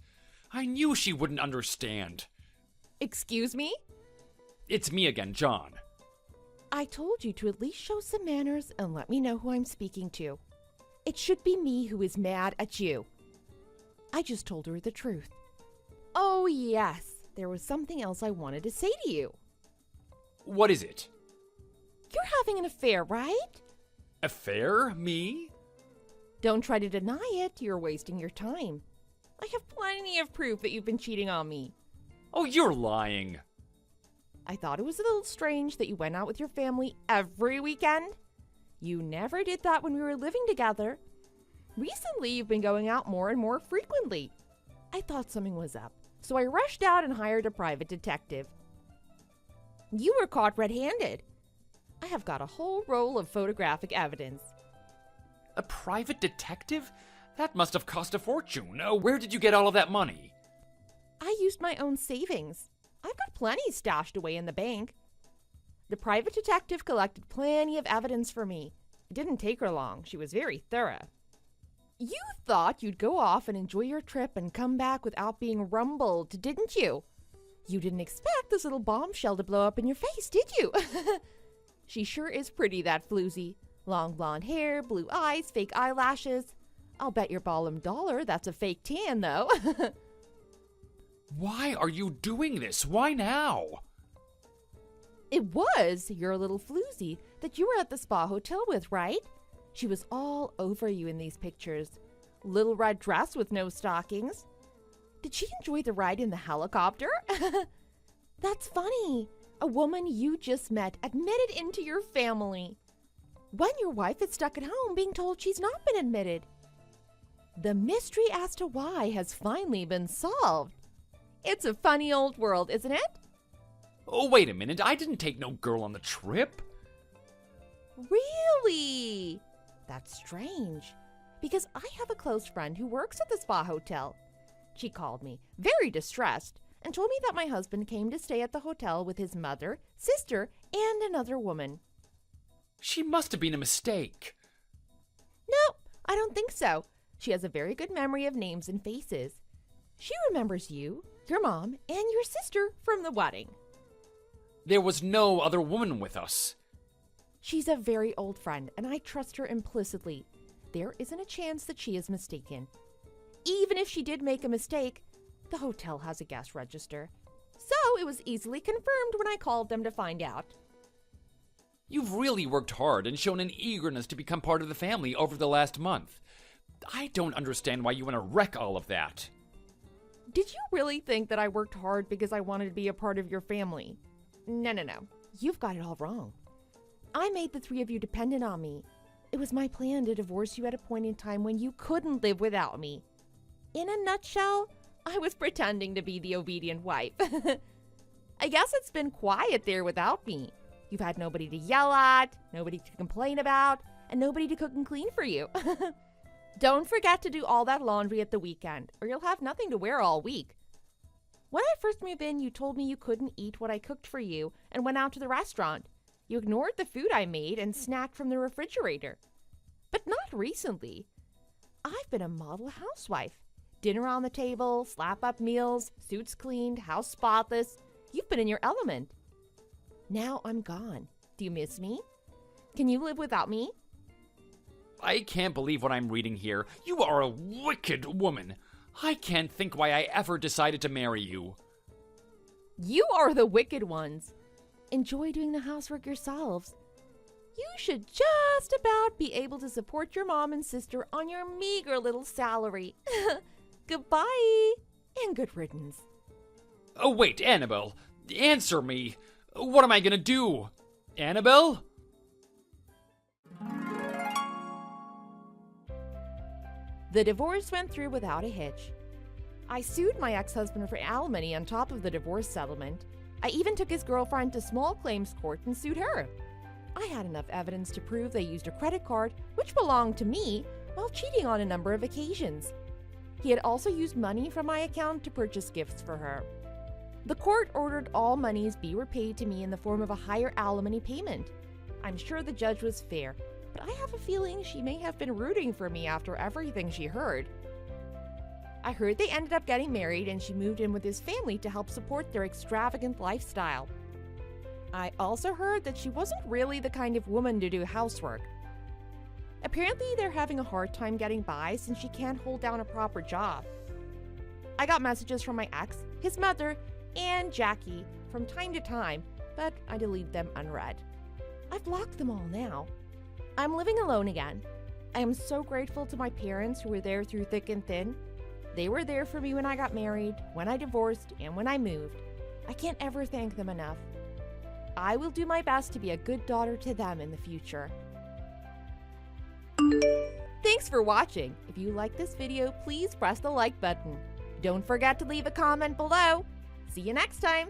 I knew she wouldn't understand. Excuse me? It's me again, John. I told you to at least show some manners and let me know who I'm speaking to. It should be me who is mad at you. I just told her the truth. Oh, yes. There was something else I wanted to say to you. What is it? You're having an affair, right? Affair? Me? Don't try to deny it. You're wasting your time. I have plenty of proof that you've been cheating on me. Oh, you're lying. I thought it was a little strange that you went out with your family every weekend. You never did that when we were living together. Recently, you've been going out more and more frequently. I thought something was up, so I rushed out and hired a private detective. You were caught red-handed. I have got a whole roll of photographic evidence. A private detective? That must have cost a fortune. Where did you get all of that money? I used my own savings. I've got plenty stashed away in the bank. The private detective collected plenty of evidence for me. It didn't take her long. She was very thorough. You thought you'd go off and enjoy your trip and come back without being rumbled, didn't you? You didn't expect this little bombshell to blow up in your face, did you? She sure is pretty, that floozy. Long blonde hair, blue eyes, fake eyelashes. I'll bet your ballum dollar that's a fake tan, though. Why are you doing this? Why now? It was your little floozy that you were at the spa hotel with, right? She was all over you in these pictures. Little red dress with no stockings. Did she enjoy the ride in the helicopter? That's funny. A woman you just met admitted into your family. When your wife is stuck at home being told she's not been admitted. The mystery as to why has finally been solved. It's a funny old world, isn't it? Oh, wait a minute. I didn't take no girl on the trip. Really? That's strange. Because I have a close friend who works at the spa hotel. She called me, very distressed, and told me that my husband came to stay at the hotel with his mother, sister, and another woman. She must have been a mistake. No, I don't think so. She has a very good memory of names and faces. She remembers you, your mom, and your sister from the wedding. There was no other woman with us. She's a very old friend, and I trust her implicitly. There isn't a chance that she is mistaken. Even if she did make a mistake, the hotel has a guest register. So it was easily confirmed when I called them to find out. You've really worked hard and shown an eagerness to become part of the family over the last month. I don't understand why you want to wreck all of that. Did you really think that I worked hard because I wanted to be a part of your family? No. You've got it all wrong. I made the three of you dependent on me. It was my plan to divorce you at a point in time when you couldn't live without me. In a nutshell, I was pretending to be the obedient wife. I guess it's been quiet there without me. You've had nobody to yell at, nobody to complain about, and nobody to cook and clean for you. Don't forget to do all that laundry at the weekend, or you'll have nothing to wear all week. When I first moved in, you told me you couldn't eat what I cooked for you and went out to the restaurant. You ignored the food I made and snacked from the refrigerator. But not recently. I've been a model housewife. Dinner on the table, slap-up meals, suits cleaned, house spotless. You've been in your element. Now I'm gone. Do you miss me? Can you live without me? I can't believe what I'm reading here. You are a wicked woman. I can't think why I ever decided to marry you. You are the wicked ones. Enjoy doing the housework yourselves. You should just about be able to support your mom and sister on your meager little salary. Goodbye, and good riddance. Oh, wait, Annabelle. Answer me. What am I gonna do? Annabelle? The divorce went through without a hitch. I sued my ex-husband for alimony on top of the divorce settlement. I even took his girlfriend to small claims court and sued her. I had enough evidence to prove they used a credit card, which belonged to me, while cheating on a number of occasions. He had also used money from my account to purchase gifts for her. The court ordered all monies be repaid to me in the form of a higher alimony payment. I'm sure the judge was fair, but I have a feeling she may have been rooting for me after everything she heard. I heard they ended up getting married and she moved in with his family to help support their extravagant lifestyle. I also heard that she wasn't really the kind of woman to do housework. Apparently, they're having a hard time getting by since she can't hold down a proper job. I got messages from my ex, his mother, and Jackie from time to time, but I deleted them unread. I've blocked them all now. I'm living alone again. I am so grateful to my parents who were there through thick and thin. They were there for me when I got married, when I divorced, and when I moved. I can't ever thank them enough. I will do my best to be a good daughter to them in the future. Thanks for watching. If you like this video, please press the like button. Don't forget to leave a comment below. See you next time.